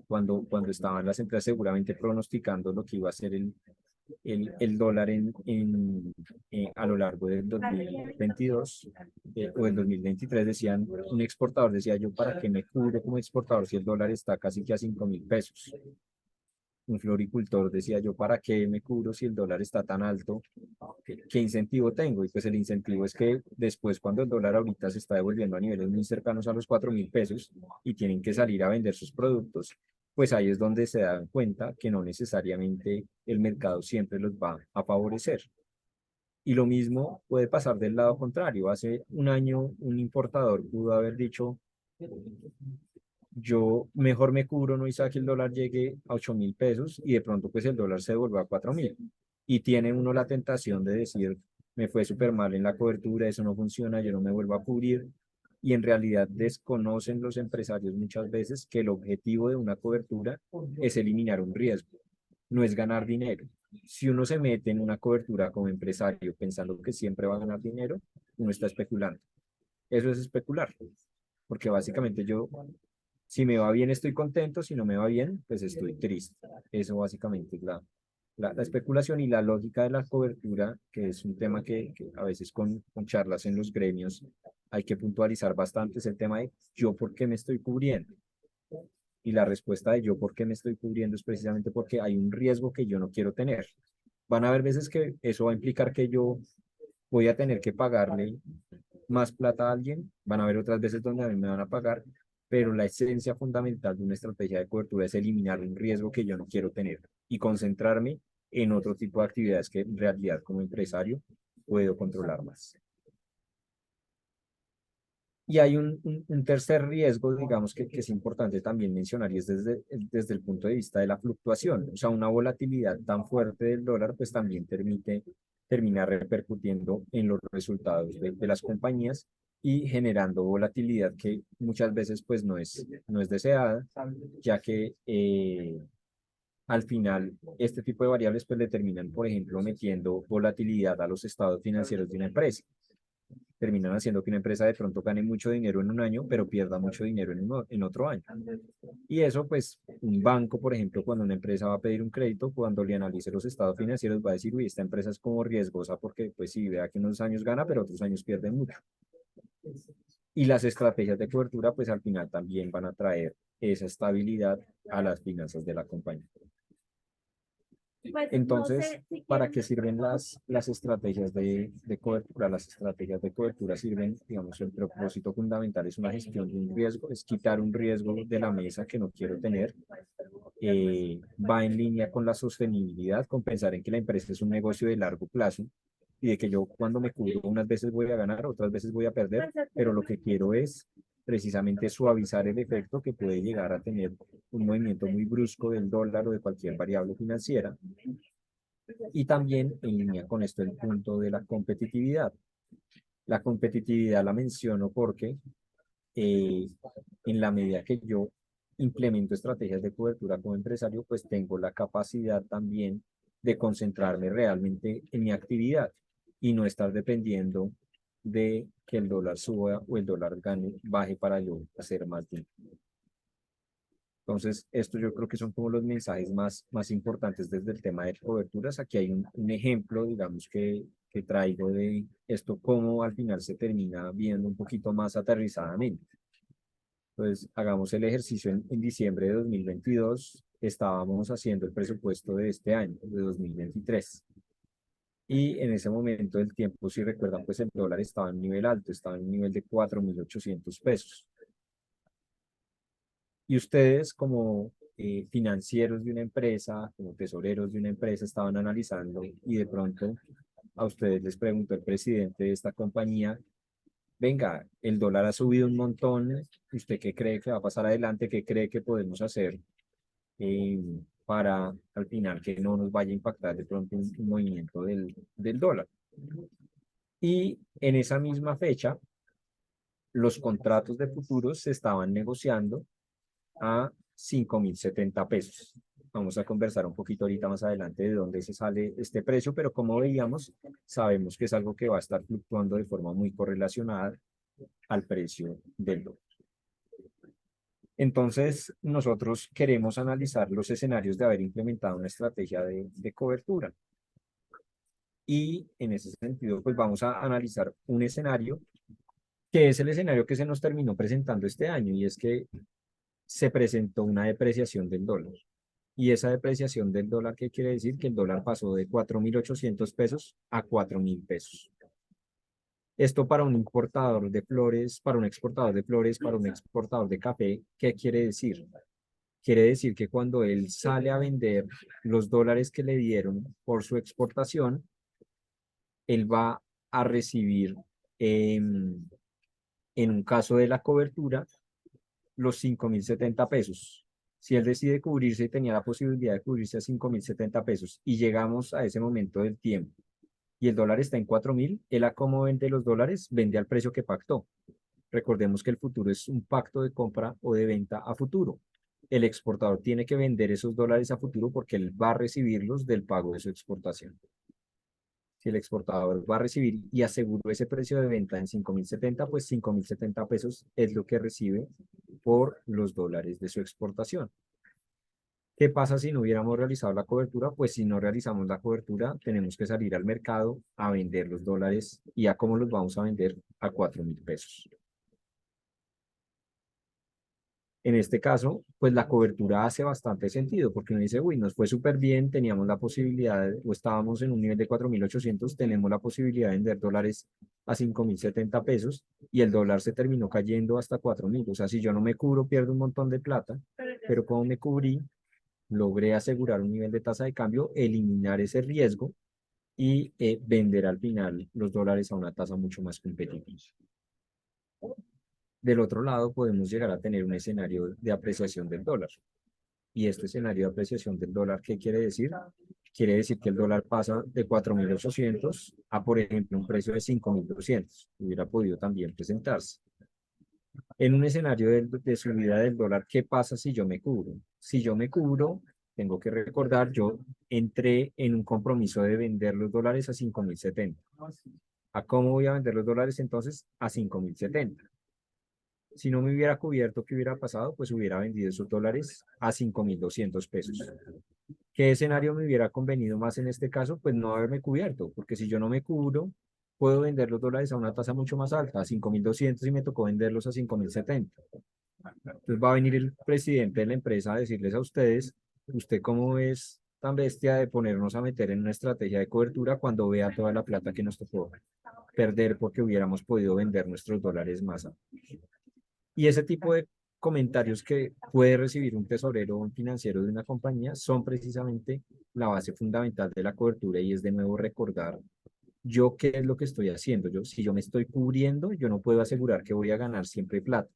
cuando estaban las empresas seguramente pronosticando lo que iba a ser el dólar a lo largo del 2022 o el 2023, decían, un exportador decía: yo para qué me cubro como exportador si el dólar está casi que a 5.000 pesos. un floricultor decía yo, ¿para qué me cubro si el dólar está tan alto? ¿Qué incentivo tengo? Y pues el incentivo es que después, cuando el dólar ahorita se está devolviendo a niveles muy cercanos a los 4.000 pesos y tienen que salir a vender sus productos, pues ahí es donde se dan cuenta que no necesariamente el mercado siempre los va a favorecer. Y lo mismo puede pasar del lado contrario. Hace un año un importador pudo haber dicho, yo mejor me cubro, no, y sea que el dólar llegue a 8.000 pesos y de pronto pues el dólar se devuelva a 4.000. Y tiene uno la tentación de decir, me fue súper mal en la cobertura, eso no funciona, yo no me vuelvo a cubrir. Y en realidad desconocen los empresarios muchas veces que el objetivo de una cobertura es eliminar un riesgo, no es ganar dinero. Si uno se mete en una cobertura como empresario pensando que siempre va a ganar dinero, uno está especulando. Eso es especular, porque básicamente yo, si me va bien, estoy contento; si no me va bien, pues estoy triste. Eso básicamente es la especulación. Y la lógica de la cobertura, que es un tema que a veces con charlas en los gremios hay que puntualizar bastante, es el tema de yo por qué me estoy cubriendo. Y la respuesta de yo por qué me estoy cubriendo es precisamente porque hay un riesgo que yo no quiero tener. Van a haber veces que eso va a implicar que yo voy a tener que pagarle más plata a alguien, van a haber otras veces donde a mí me van a pagar, pero la esencia fundamental de una estrategia de cobertura es eliminar un riesgo que yo no quiero tener y concentrarme en otro tipo de actividades que en realidad como empresario puedo controlar más. Y hay un tercer riesgo, digamos, que es importante también mencionar, y es desde el punto de vista de la fluctuación. O sea, una volatilidad tan fuerte del dólar, pues también termina repercutiendo en los resultados de las compañías y generando volatilidad que muchas veces pues no es deseada, ya que al final este tipo de variables pues le terminan, por ejemplo, metiendo volatilidad a los estados financieros de una empresa. Terminan haciendo que una empresa de pronto gane mucho dinero en un año, pero pierda mucho dinero en otro año. Y eso, pues, un banco, por ejemplo, cuando una empresa va a pedir un crédito, cuando le analice los estados financieros, va a decir, uy, esta empresa es como riesgosa porque, pues sí, vea que unos años gana, pero otros años pierde mucho. Y las estrategias de cobertura, pues al final también van a traer esa estabilidad a las finanzas de la compañía. Pues no Entonces, sé si ¿para quieren qué sirven las estrategias de cobertura? Las estrategias de cobertura sirven, digamos, el propósito fundamental es una gestión de un riesgo, es quitar un riesgo de la mesa que no quiero tener. Va en línea con la sostenibilidad, con pensar en que la empresa es un negocio de largo plazo y de que yo cuando me cubro unas veces voy a ganar, otras veces voy a perder, pero lo que quiero es precisamente suavizar el efecto que puede llegar a tener un movimiento muy brusco del dólar o de cualquier variable financiera. Y también en línea con esto el punto de la competitividad. La competitividad la menciono porque eh, en la medida que yo implemento estrategias de cobertura como empresario, pues tengo la capacidad también de concentrarme realmente en mi actividad y no estar dependiendo de que el dólar suba o el dólar baje para yo hacer más dinero. Entonces, esto yo creo que son como los mensajes más importantes desde el tema de coberturas. Aquí hay un ejemplo, digamos, que traigo de esto, cómo al final se termina viendo un poquito más aterrizadamente. Entonces, hagamos el ejercicio en diciembre de 2022. Estábamos haciendo el presupuesto de este año, de 2023. Y en ese momento del tiempo, si recuerdan, pues el dólar estaba en un nivel alto, estaba en un nivel de 4.800 pesos. Y ustedes como financieros de una empresa, como tesoreros de una empresa, estaban analizando y de pronto a ustedes les preguntó el presidente de esta compañía, venga, el dólar ha subido un montón, ¿usted qué cree que va a pasar adelante? ¿Qué cree que podemos hacer eh, para al final que no nos vaya a impactar de pronto un movimiento del dólar? Y en esa misma fecha, los contratos de futuros se estaban negociando a 5.070 pesos. Vamos a conversar un poquito ahorita más adelante de dónde se sale este precio, pero como veíamos, sabemos que es algo que va a estar fluctuando de forma muy correlacionada al precio del dólar. Entonces, nosotros queremos analizar los escenarios de haber implementado una estrategia de cobertura. Y en ese sentido, pues vamos a analizar un escenario que es el escenario que se nos terminó presentando este año, y es que se presentó una depreciación del dólar. Y esa depreciación del dólar, ¿qué quiere decir? Que el dólar pasó de 4.800 pesos a 4.000 pesos. Esto para un importador de flores, para un exportador de flores, para un exportador de café, ¿qué quiere decir? Quiere decir que cuando él sale a vender los dólares que le dieron por su exportación, él va a recibir, en un caso de la cobertura, los 5.070 pesos. Si él decide cubrirse y tenía la posibilidad de cubrirse a 5.070 pesos y llegamos a ese momento del tiempo y el dólar está en 4.000, él a cómo vende los dólares, vende al precio que pactó. Recordemos que el futuro es un pacto de compra o de venta a futuro. El exportador tiene que vender esos dólares a futuro porque él va a recibirlos del pago de su exportación. Si el exportador va a recibir y aseguró ese precio de venta en 5.070, pues 5.070 pesos es lo que recibe por los dólares de su exportación. ¿Qué pasa si no hubiéramos realizado la cobertura? Pues si no realizamos la cobertura, tenemos que salir al mercado a vender los dólares. ¿Y a cómo los vamos a vender? A 4.000 pesos. En este caso, pues la cobertura hace bastante sentido, porque uno dice, uy, nos fue súper bien, teníamos la posibilidad, o estábamos en un nivel de 4.800, tenemos la posibilidad de vender dólares a 5.070 pesos, y el dólar se terminó cayendo hasta 4.000. O sea, si yo no me cubro, pierdo un montón de plata, pero como me cubrí, logré asegurar un nivel de tasa de cambio, eliminar ese riesgo y vender al final los dólares a una tasa mucho más competitiva. Del otro lado, podemos llegar a tener un escenario de apreciación del dólar. Y este escenario de apreciación del dólar, ¿qué quiere decir? Quiere decir que el dólar pasa de 4.800 a, por ejemplo, un precio de 5.200. Hubiera podido también presentarse. En un escenario de subida del dólar, ¿qué pasa si yo me cubro? Si yo me cubro, tengo que recordar, yo entré en un compromiso de vender los dólares a 5.070. ¿A cómo voy a vender los dólares entonces? A 5.070. Si no me hubiera cubierto, ¿qué hubiera pasado? Pues hubiera vendido esos dólares a 5.200 pesos. ¿Qué escenario me hubiera convenido más en este caso? Pues no haberme cubierto, porque si yo no me cubro, puedo vender los dólares a una tasa mucho más alta, a 5.200 y me tocó venderlos a 5.070. Entonces va a venir el presidente de la empresa a decirles a ustedes, ¿usted cómo es tan bestia de ponernos a meter en una estrategia de cobertura cuando vea toda la plata que nos tocó perder porque hubiéramos podido vender nuestros dólares más altos? Y ese tipo de comentarios que puede recibir un tesorero o un financiero de una compañía son precisamente la base fundamental de la cobertura y es de nuevo recordar yo qué es lo que estoy haciendo. Si yo me estoy cubriendo, yo no puedo asegurar que voy a ganar siempre plata.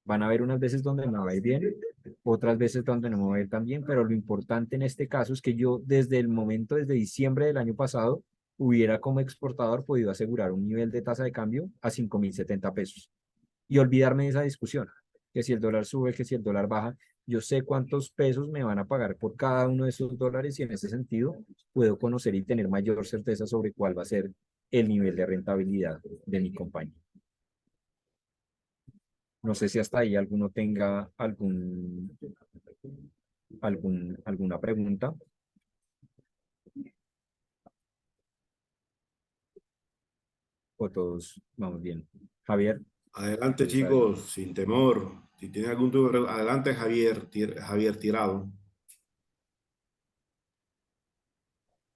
Van a haber unas veces donde me va a ir bien, otras veces donde no me va a ir tan bien, pero lo importante en este caso es que yo desde el momento, desde diciembre del año pasado, hubiera como exportador podido asegurar un nivel de tasa de cambio a 5.070 pesos y olvidarme de esa discusión, que si el dólar sube, que si el dólar baja, yo sé cuántos pesos me van a pagar por cada uno de esos dólares y en ese sentido puedo conocer y tener mayor certeza sobre cuál va a ser el nivel de rentabilidad de mi compañía. No sé si hasta ahí alguno tenga alguna pregunta o todos vamos bien. Javier, Adelante, ¿quieres saber? chicos, sin temor. Si tienen algún tipo de... Adelante, Javier, Javier Tirado.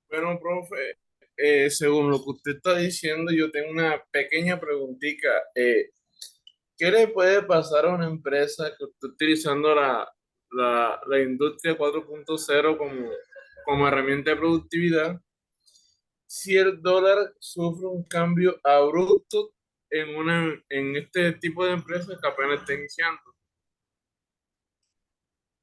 Bueno, profe, según lo que usted está diciendo, yo tengo una pequeña preguntita. ¿Qué le puede pasar a una empresa que esté utilizando la industria 4.0 como herramienta de productividad si el dólar sufre un cambio abrupto en este tipo de empresas que apenas está iniciando?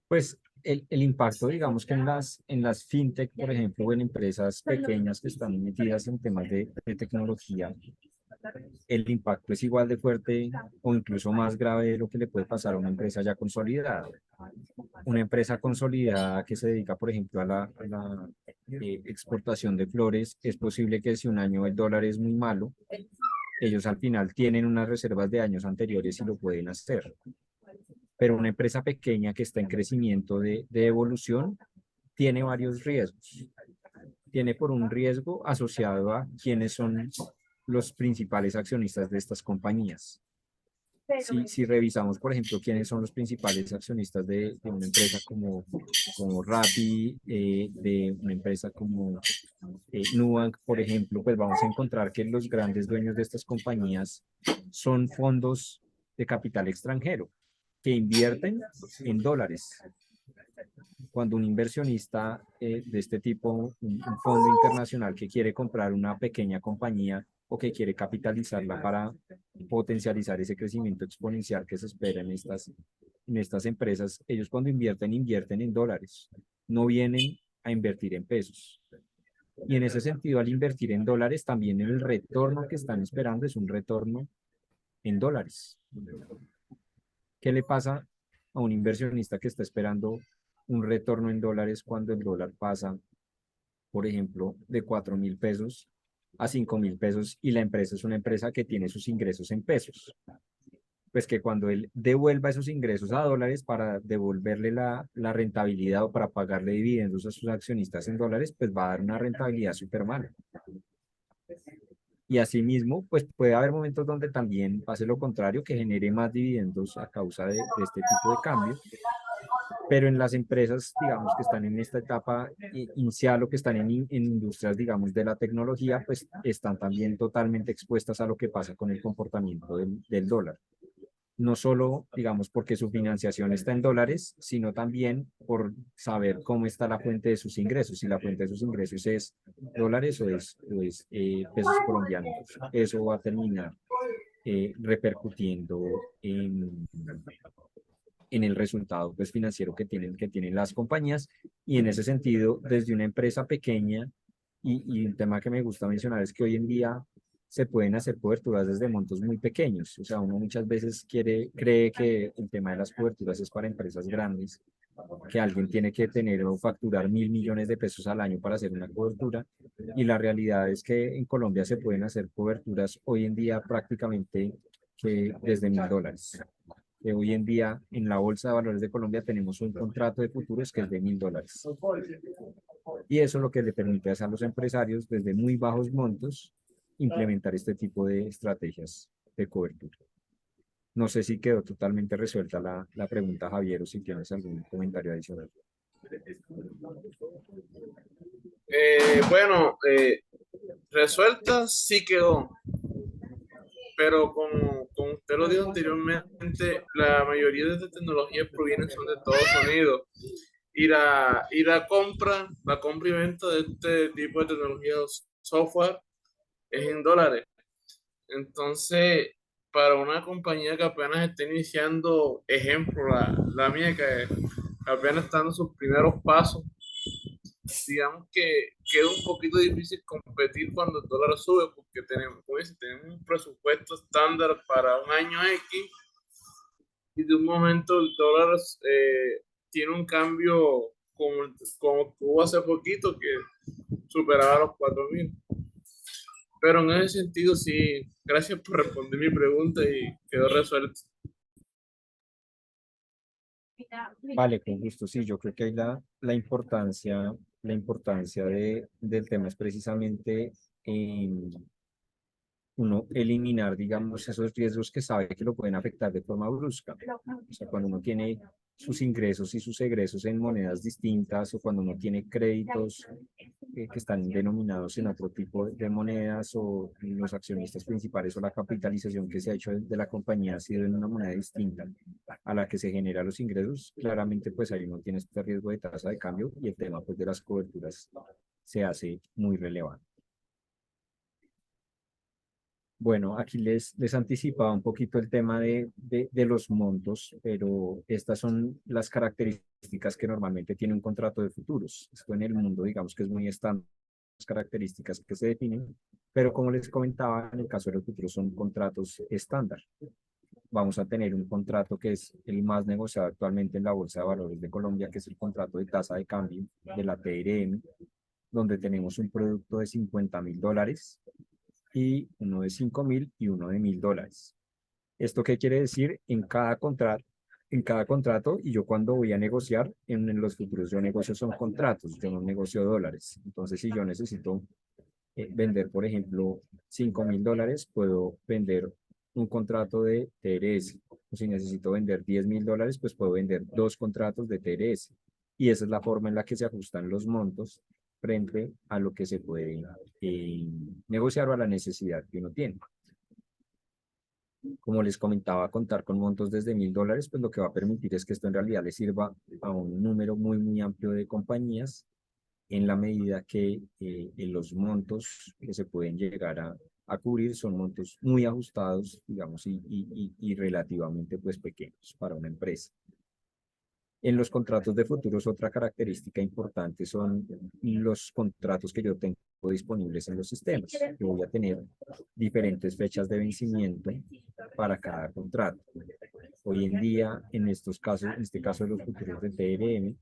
Pues el impacto, digamos que en las fintech, por ejemplo, o en empresas pequeñas que están metidas en temas de tecnología, el impacto es igual de fuerte o incluso más grave de lo que le puede pasar a una empresa ya consolidada. Una empresa consolidada que se dedica, por ejemplo, a la exportación de flores, es posible que si un año el dólar es muy malo, ellos al final tienen unas reservas de años anteriores y lo pueden hacer. Pero una empresa pequeña que está en crecimiento de evolución tiene varios riesgos. Tiene por un riesgo asociado a quiénes son los principales accionistas de estas compañías. si revisamos, por ejemplo, quiénes son los principales accionistas de una empresa como Rappi, de una empresa como Nubank, por ejemplo, pues vamos a encontrar que los grandes dueños de estas compañías son fondos de capital extranjero que invierten en dólares. Cuando un inversionista de este tipo, un fondo internacional que quiere comprar una pequeña compañía o que quiere capitalizarla para potencializar ese crecimiento exponencial que se espera en estas empresas, ellos cuando invierten en dólares, no vienen a invertir en pesos. Y en ese sentido, al invertir en dólares, también el retorno que están esperando es un retorno en dólares. ¿Qué le pasa a un inversionista que está esperando un retorno en dólares cuando el dólar pasa, por ejemplo, de 4.000 pesos a 5.000 pesos y la empresa es una empresa que tiene sus ingresos en pesos? Pues que cuando él devuelva esos ingresos a dólares para devolverle la rentabilidad o para pagarle dividendos a sus accionistas en dólares, pues va a dar una rentabilidad súper mala. Y asimismo, pues puede haber momentos donde también pase lo contrario, que genere más dividendos a causa de este tipo de cambio. Pero en las empresas, digamos, que están en esta etapa inicial o que están en industrias, digamos, de la tecnología, pues están también totalmente expuestas a lo que pasa con el comportamiento del dólar. No solo, digamos, porque su financiación está en dólares, sino también por saber cómo está la fuente de sus ingresos. Si la fuente de sus ingresos es dólares o es pesos colombianos, eso va a terminar repercutiendo en el resultado pues, financiero que tienen las compañías. Y en ese sentido, desde una empresa pequeña, y un tema que me gusta mencionar es que hoy en día se pueden hacer coberturas desde montos muy pequeños. O sea, uno muchas veces cree que el tema de las coberturas es para empresas grandes, que alguien tiene que tener o facturar 1.000 millones de pesos al año para hacer una cobertura. Y la realidad es que en Colombia se pueden hacer coberturas hoy en día prácticamente que desde $1.000. Hoy en día en la Bolsa de Valores de Colombia tenemos un contrato de futuros que es de $1.000. Y eso es lo que le permite a los empresarios desde muy bajos montos implementar este tipo de estrategias de cobertura. No sé si quedó totalmente resuelta la pregunta, Javier, o si tienes algún comentario adicional. Bueno, resuelta sí quedó, pero como usted lo dijo anteriormente, la mayoría de estas tecnologías provienen son de Estados Unidos la compra y venta de este tipo de tecnologías software es en dólares. Entonces, para una compañía que apenas está iniciando, ejemplo, la mía que apenas está dando sus primeros pasos, digamos que queda un poquito difícil competir cuando el dólar sube, porque tenemos, como dice, tenemos un presupuesto estándar para un año X y de un momento el dólar tiene un cambio como hubo hace poquito que superaba los 4.000. Pero en ese sentido, sí, gracias por responder mi pregunta y quedó resuelto. Vale, con gusto. Sí, yo creo que ahí la importancia del tema es precisamente uno eliminar, digamos, esos riesgos que sabe que lo pueden afectar de forma brusca. O sea, cuando uno tiene sus ingresos y sus egresos en monedas distintas o cuando uno tiene créditos que están denominados en otro tipo de monedas o los accionistas principales o la capitalización que se ha hecho de la compañía ha sido en una moneda distinta a la que se genera los ingresos, claramente pues ahí uno tiene este riesgo de tasa de cambio y el tema pues de las coberturas se hace muy relevante. Bueno, aquí les anticipaba un poquito el tema de los montos, pero estas son las características que normalmente tiene un contrato de futuros. Esto en el mundo, digamos que es muy estándar, las características que se definen, pero como les comentaba, en el caso de los futuros son contratos estándar. Vamos a tener un contrato que es el más negociado actualmente en la Bolsa de Valores de Colombia, que es el contrato de tasa de cambio de la TRM, donde tenemos un producto de $50.000 y uno de 5.000 y uno de $1.000. ¿Esto qué quiere decir? En cada contrato, y yo cuando voy a negociar, en los futuros yo negocio son contratos, yo no negocio dólares. Entonces, si yo necesito vender, por ejemplo, $5.000, puedo vender un contrato de TRS. O si necesito vender $10.000, pues puedo vender 2 contratos de TRS. Y esa es la forma en la que se ajustan los montos frente a lo que se puede negociar o a la necesidad que uno tiene. Como les comentaba, contar con montos desde $1.000, pues lo que va a permitir es que esto en realidad le sirva a un número muy, muy amplio de compañías en la medida que en los montos que se pueden llegar a cubrir son montos muy ajustados, digamos, y relativamente pues pequeños para una empresa. En los contratos de futuros, otra característica importante son los contratos que yo tengo disponibles en los sistemas. Yo voy a tener diferentes fechas de vencimiento para cada contrato. Hoy en día, en estos casos, en este caso de los futuros de TRM,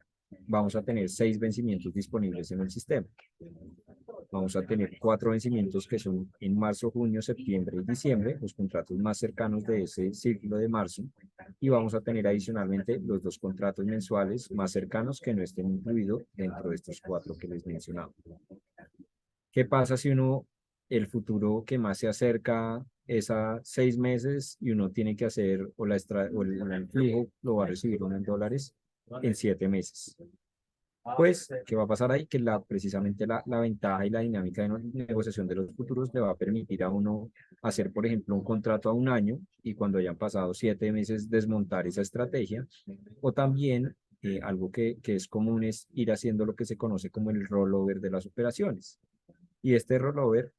vamos a tener 6 vencimientos disponibles en el sistema. Vamos a tener 4 vencimientos que son en marzo, junio, septiembre y diciembre, los contratos más cercanos de ese ciclo de marzo. Y vamos a tener adicionalmente los 2 contratos mensuales más cercanos que no estén incluidos dentro de estos 4 que les mencionaba. ¿Qué pasa si el futuro que más se acerca es a 6 meses y uno tiene que hacer o el flujo lo va a recibir uno en dólares en 7 meses? Pues, ¿qué va a pasar ahí? Que precisamente la ventaja y la dinámica de negociación de los futuros le va a permitir a uno hacer, por ejemplo, un contrato a un año y cuando hayan pasado 7 meses desmontar esa estrategia. O también, algo que es común es ir haciendo lo que se conoce como el rollover de las operaciones. Y este rollover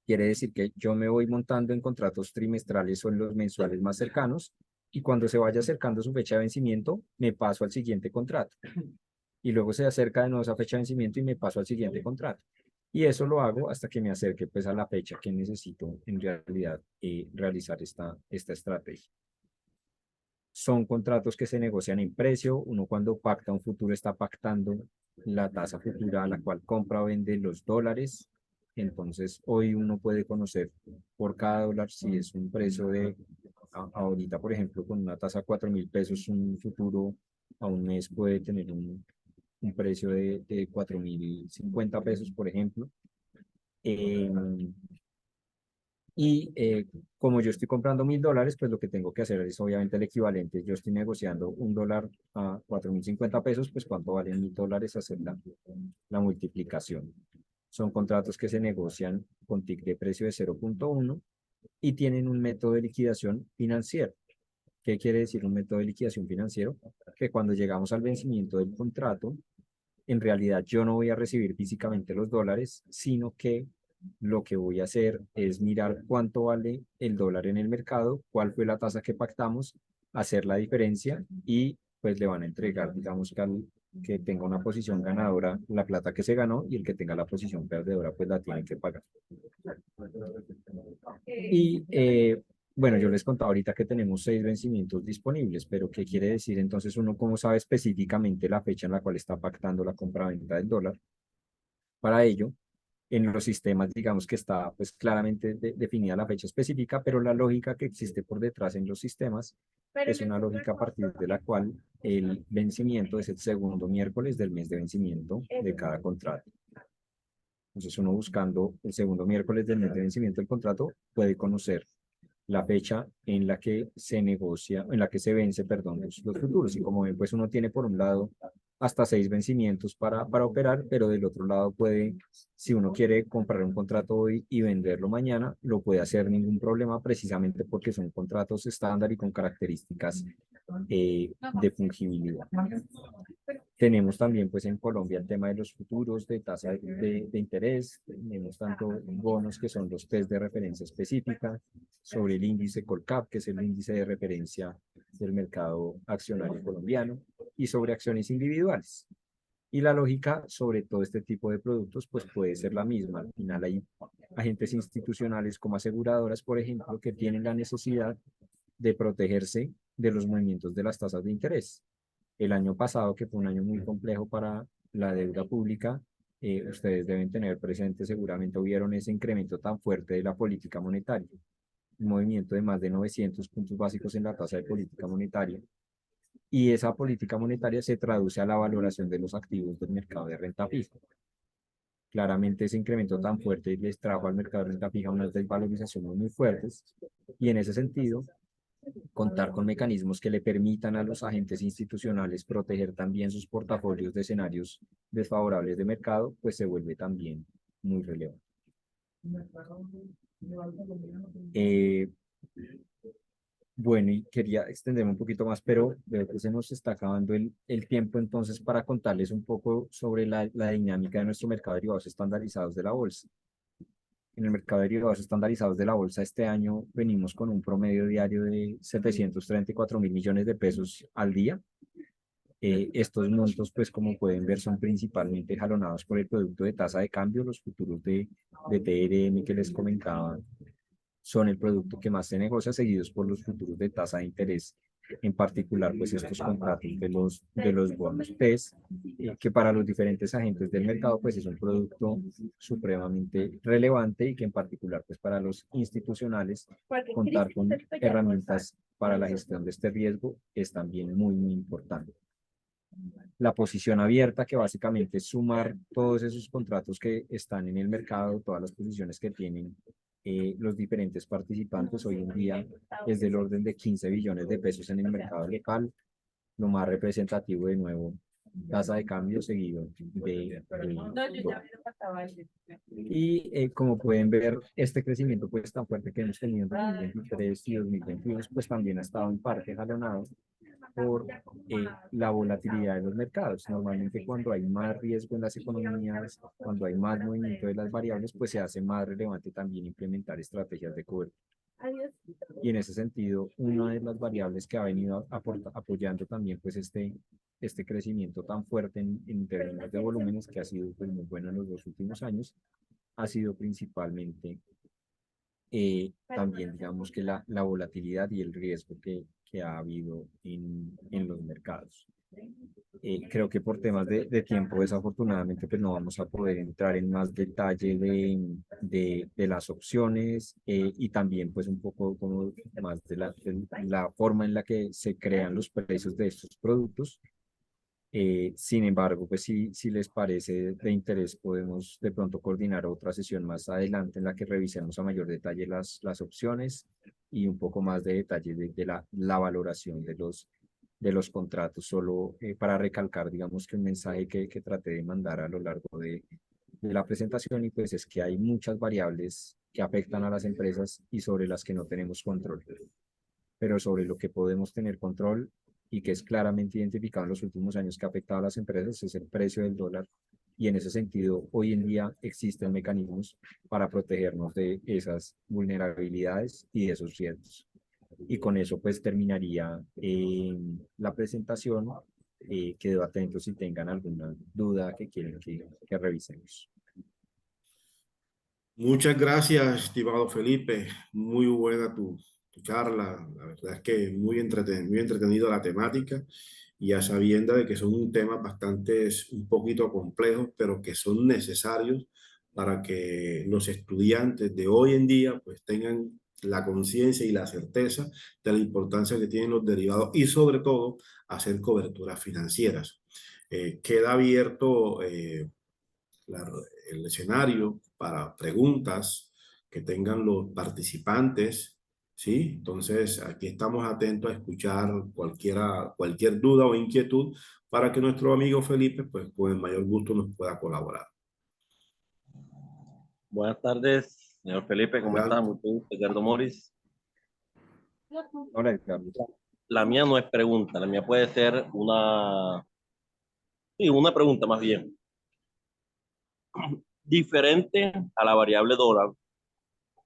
quiere decir que yo me voy montando en contratos trimestrales o en los mensuales más cercanos y cuando se vaya acercando su fecha de vencimiento, me paso al siguiente contrato. Y luego se acerca de nuevo esa fecha de vencimiento y me paso al siguiente contrato. Y eso lo hago hasta que me acerque pues a la fecha que necesito en realidad realizar esta estrategia. Son contratos que se negocian en precio. Uno cuando pacta un futuro está pactando la tasa futura a la cual compra o vende los dólares. Entonces hoy uno puede conocer por cada dólar si es un precio de ahorita, por ejemplo, con una tasa de 4.000 pesos, un futuro a un mes puede tener un precio de 4.050 pesos, por ejemplo. Como yo estoy comprando $1.000, pues lo que tengo que hacer es obviamente el equivalente. Yo estoy negociando un dólar a 4.050 pesos, pues cuánto valen $1.000, hacer la multiplicación. Son contratos que se negocian con TIC de precio de 0.1 y tienen un método de liquidación financiero. ¿Qué quiere decir un método de liquidación financiero? Que cuando llegamos al vencimiento del contrato, en realidad yo no voy a recibir físicamente los dólares, sino que lo que voy a hacer es mirar cuánto vale el dólar en el mercado, cuál fue la tasa que pactamos, hacer la diferencia y pues le van a entregar, digamos, que tenga una posición ganadora la plata que se ganó y el que tenga la posición perdedora pues la tiene que pagar. Y bueno, yo les contaba ahorita que tenemos 6 vencimientos disponibles, pero ¿qué quiere decir? Entonces uno cómo sabe específicamente la fecha en la cual está pactando la compra-venta del dólar. Para ello, en los sistemas, digamos que está pues claramente definida la fecha específica, pero la lógica que existe por detrás en los sistemas es una lógica a partir de la cual el vencimiento es el segundo miércoles del mes de vencimiento de cada contrato. Entonces uno buscando el segundo miércoles del mes de vencimiento del contrato puede conocer la fecha en la que se negocia, en la que se vence, perdón, los futuros. Y como ven, pues uno tiene por un lado hasta 6 vencimientos para operar, pero del otro lado puede, si uno quiere comprar un contrato hoy y venderlo mañana, lo puede hacer ningún problema precisamente porque son contratos estándar y con características de fungibilidad. Tenemos también pues en Colombia el tema de los futuros de tasa de interés, tenemos tanto bonos que son los test de referencia específica, sobre el índice Colcap, que es el índice de referencia del mercado accionario colombiano, y sobre acciones individuales. Y la lógica sobre todo este tipo de productos pues puede ser la misma. Al final hay agentes institucionales como aseguradoras, por ejemplo, que tienen la necesidad de protegerse de los movimientos de las tasas de interés. El año pasado, que fue un año muy complejo para la deuda pública, ustedes deben tener presente, seguramente vieron ese incremento tan fuerte de la política monetaria, un movimiento de más de 900 puntos básicos en la tasa de política monetaria. Y esa política monetaria se traduce a la valoración de los activos del mercado de renta fija, claramente ese incremento tan fuerte les trajo al mercado de renta fija unas desvalorizaciones muy fuertes y en ese sentido contar con mecanismos que le permitan a los agentes institucionales proteger también sus portafolios de escenarios desfavorables de mercado, pues se vuelve también muy relevante. Bueno, y quería extenderme un poquito más, pero veo que se nos está acabando el tiempo entonces para contarles un poco sobre la dinámica de nuestro mercado de derivados estandarizados de la bolsa. En el mercado de derivados estandarizados de la bolsa este año venimos con un promedio diario de 734.000 millones de pesos al día. Estos montos, pues como pueden ver, son principalmente jalonados por el producto de tasa de cambio, los futuros de TRM que les comentaba son el producto que más se negocia, seguidos por los futuros de tasa de interés, en particular, pues estos contratos de los bonos TES, que para los diferentes agentes del mercado, pues es un producto supremamente relevante y que en particular, pues para los institucionales, contar con herramientas para la gestión de este riesgo es también muy, muy importante. La posición abierta, que básicamente es sumar todos esos contratos que están en el mercado, todas las posiciones que tienen los diferentes participantes, hoy en día es del orden de 15 billones de pesos en el mercado local, lo más representativo de nuevo, tasa de cambio seguido de y como pueden ver, este crecimiento pues tan fuerte que hemos tenido en 2023 y 2022 pues también ha estado en parte jalonado por la volatilidad de los mercados. Normalmente cuando hay más riesgo en las economías, cuando hay más movimiento de las variables, pues se hace más relevante también implementar estrategias de cobertura. Y en ese sentido, una de las variables que ha venido apoyando también pues este crecimiento tan fuerte en términos de volúmenes, que ha sido pues, muy bueno en los 2 últimos años, ha sido principalmente también digamos que la volatilidad y el riesgo que ha habido en los mercados. Creo que por temas de tiempo, desafortunadamente, pues no vamos a poder entrar en más detalle de las opciones y también pues un poco como más de la forma en la que se crean los precios de estos productos. Sin embargo, pues si les parece de interés, podemos de pronto coordinar otra sesión más adelante en la que revisemos a mayor detalle las opciones y un poco más de detalle de la valoración de los contratos. Solo para recalcar, digamos que un mensaje que traté de mandar a lo largo de la presentación y pues es que hay muchas variables que afectan a las empresas y sobre las que no tenemos control. Pero sobre lo que podemos tener control y que es claramente identificado en los últimos años que ha afectado a las empresas es el precio del dólar. Y en ese sentido, hoy en día existen mecanismos para protegernos de esas vulnerabilidades y de esos riesgos. Y con eso pues terminaría la presentación. Quedo atento si tengan alguna duda que quieren que revisemos. Muchas gracias, estimado Felipe. Muy buena tu charla. La verdad es que muy entretenido la temática y a sabienda de que son un tema bastante, un poquito complejos, pero que son necesarios para que los estudiantes de hoy en día pues tengan la conciencia y la certeza de la importancia que tienen los derivados y sobre todo hacer coberturas financieras. Queda abierto el escenario para preguntas que tengan los participantes, ¿sí? Entonces, aquí estamos atentos a escuchar cualquier duda o inquietud para que nuestro amigo Felipe, pues, con el mayor gusto nos pueda colaborar. Buenas tardes, señor Felipe, ¿cómo está? Adelante. Mucho gusto, Edgardo Morris. Hola, Edgar. La mía no es pregunta, la mía puede ser sí, una pregunta más bien. Diferente a la variable dólar,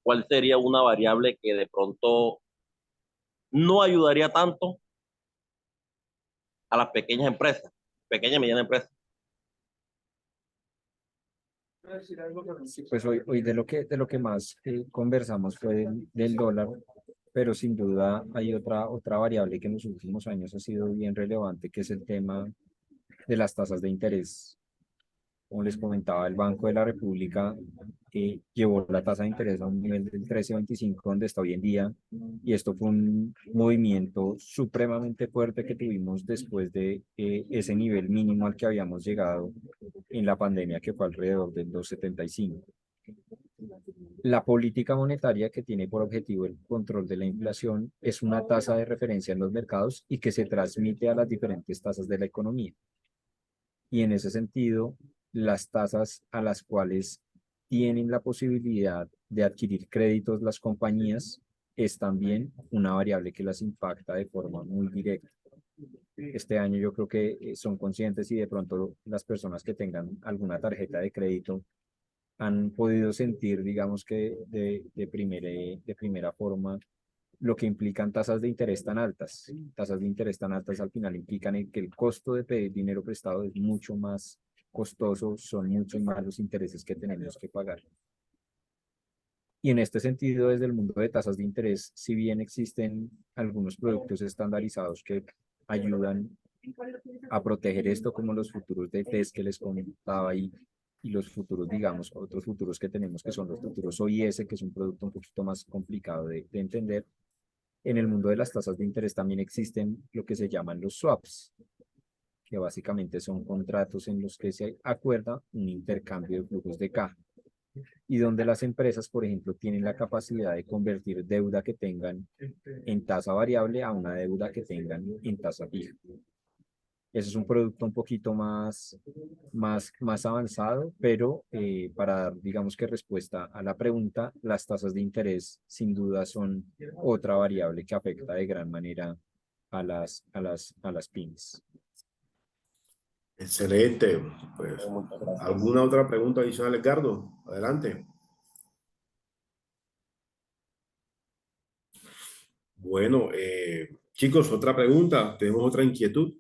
¿cuál sería una variable que de pronto no ayudaría tanto a las pequeñas empresas, pequeñas y medianas empresas? Sí, pues hoy de lo que más conversamos fue del dólar, pero sin duda hay otra variable que en los últimos años ha sido bien relevante, que es el tema de las tasas de interés. Como les comentaba, el Banco de la República llevó la tasa de interés a un nivel del 13.25, donde está hoy en día, y esto fue un movimiento supremamente fuerte que tuvimos después de ese nivel mínimo al que habíamos llegado en la pandemia, que fue alrededor del 2,75. La política monetaria, que tiene por objetivo el control de la inflación, es una tasa de referencia en los mercados y que se transmite a las diferentes tasas de la economía. Y en ese sentido, las tasas a las cuales tienen la posibilidad de adquirir créditos las compañías es también una variable que las impacta de forma muy directa. Este año yo creo que son conscientes, y de pronto las personas que tengan alguna tarjeta de crédito han podido sentir, digamos que de primera forma, lo que implican tasas de interés tan altas. Tasas de interés tan altas al final implican que el costo de pedir dinero prestado es mucho más costoso, son muchos más los intereses que tenemos que pagar. Y en este sentido, desde el mundo de tasas de interés, si bien existen algunos productos estandarizados que ayudan a proteger esto, como los futuros de test que les comentaba, y los futuros, digamos, otros futuros que tenemos, que son los futuros OIS, que es un producto un poquito más complicado de entender. En el mundo de las tasas de interés también existen lo que se llaman los swaps, que básicamente son contratos en los que se acuerda un intercambio de flujos de caja, y donde las empresas, por ejemplo, tienen la capacidad de convertir deuda que tengan en tasa variable a una deuda que tengan en tasa fija. Ese es un producto un poquito más avanzado, pero para dar, digamos que respuesta a la pregunta, las tasas de interés sin duda son otra variable que afecta de gran manera a las pymes. Excelente. Pues, Muchas gracias. ¿alguna otra pregunta adicional, Edgardo? Adelante. Bueno, chicos, otra pregunta. Tenemos otra inquietud.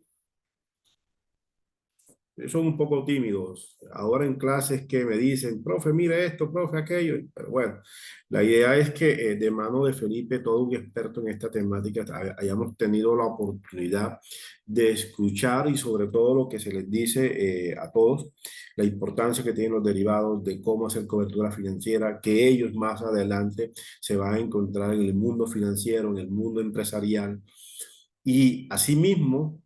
Son un poco tímidos. Ahora en clases que me dicen, profe, mire esto, profe, aquello. Pero bueno, la idea es que de mano de Felipe, todo un experto en esta temática, hayamos tenido la oportunidad de escuchar, y sobre todo lo que se les dice a todos, la importancia que tienen los derivados, de cómo hacer cobertura financiera, que ellos más adelante se van a encontrar en el mundo financiero, en el mundo empresarial. Y asimismo,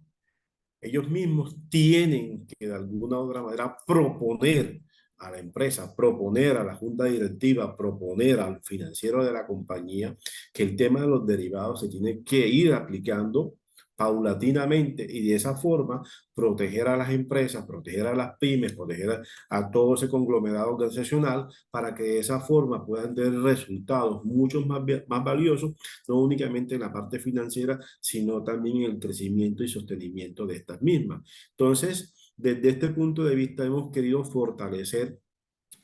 ellos mismos tienen que de alguna u otra manera proponer a la empresa, proponer a la junta directiva, proponer al financiero de la compañía que el tema de los derivados se tiene que ir aplicando paulatinamente, y de esa forma proteger a las empresas, proteger a las pymes, proteger a todo ese conglomerado organizacional, para que de esa forma puedan tener resultados mucho más valiosos, no únicamente en la parte financiera, sino también en el crecimiento y sostenimiento de estas mismas. Entonces, desde este punto de vista hemos querido fortalecer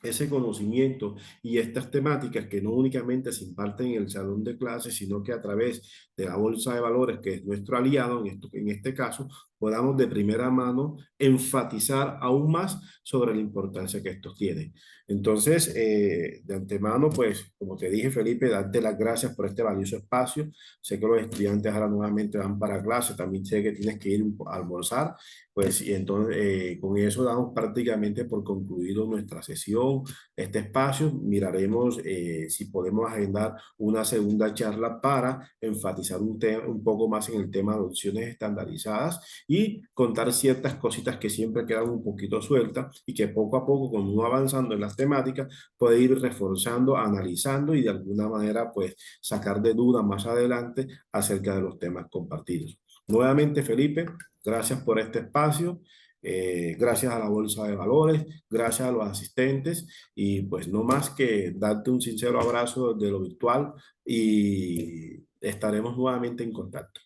ese conocimiento y estas temáticas, que no únicamente se imparten en el salón de clases, sino que a través de la bolsa de valores, que es nuestro aliado en este caso, podamos de primera mano enfatizar aún más sobre la importancia que estos tienen. Entonces, de antemano, pues, como te dije, Felipe, darte las gracias por este valioso espacio. Sé que los estudiantes ahora nuevamente van para clase, también sé que tienes que ir a almorzar, pues, y entonces con eso damos prácticamente por concluido nuestra sesión, este espacio. Miraremos si podemos agendar una segunda charla para enfatizar un poco más en el tema de opciones estandarizadas, y contar ciertas cositas que siempre quedan un poquito sueltas, y que poco a poco, cuando uno avanzando en las temáticas, puede ir reforzando, analizando, y de alguna manera pues sacar de dudas más adelante acerca de los temas compartidos. Nuevamente, Felipe, gracias por este espacio. Gracias a la Bolsa de Valores, gracias a los asistentes, y pues no más que darte un sincero abrazo de lo virtual, y estaremos nuevamente en contacto.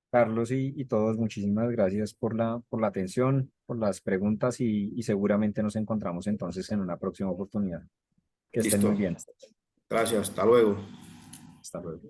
Carlos y todos, muchísimas gracias por la atención, por las preguntas, y seguramente nos encontramos entonces en una próxima oportunidad. Que estén muy Listo. bien. Gracias, hasta luego. Hasta luego.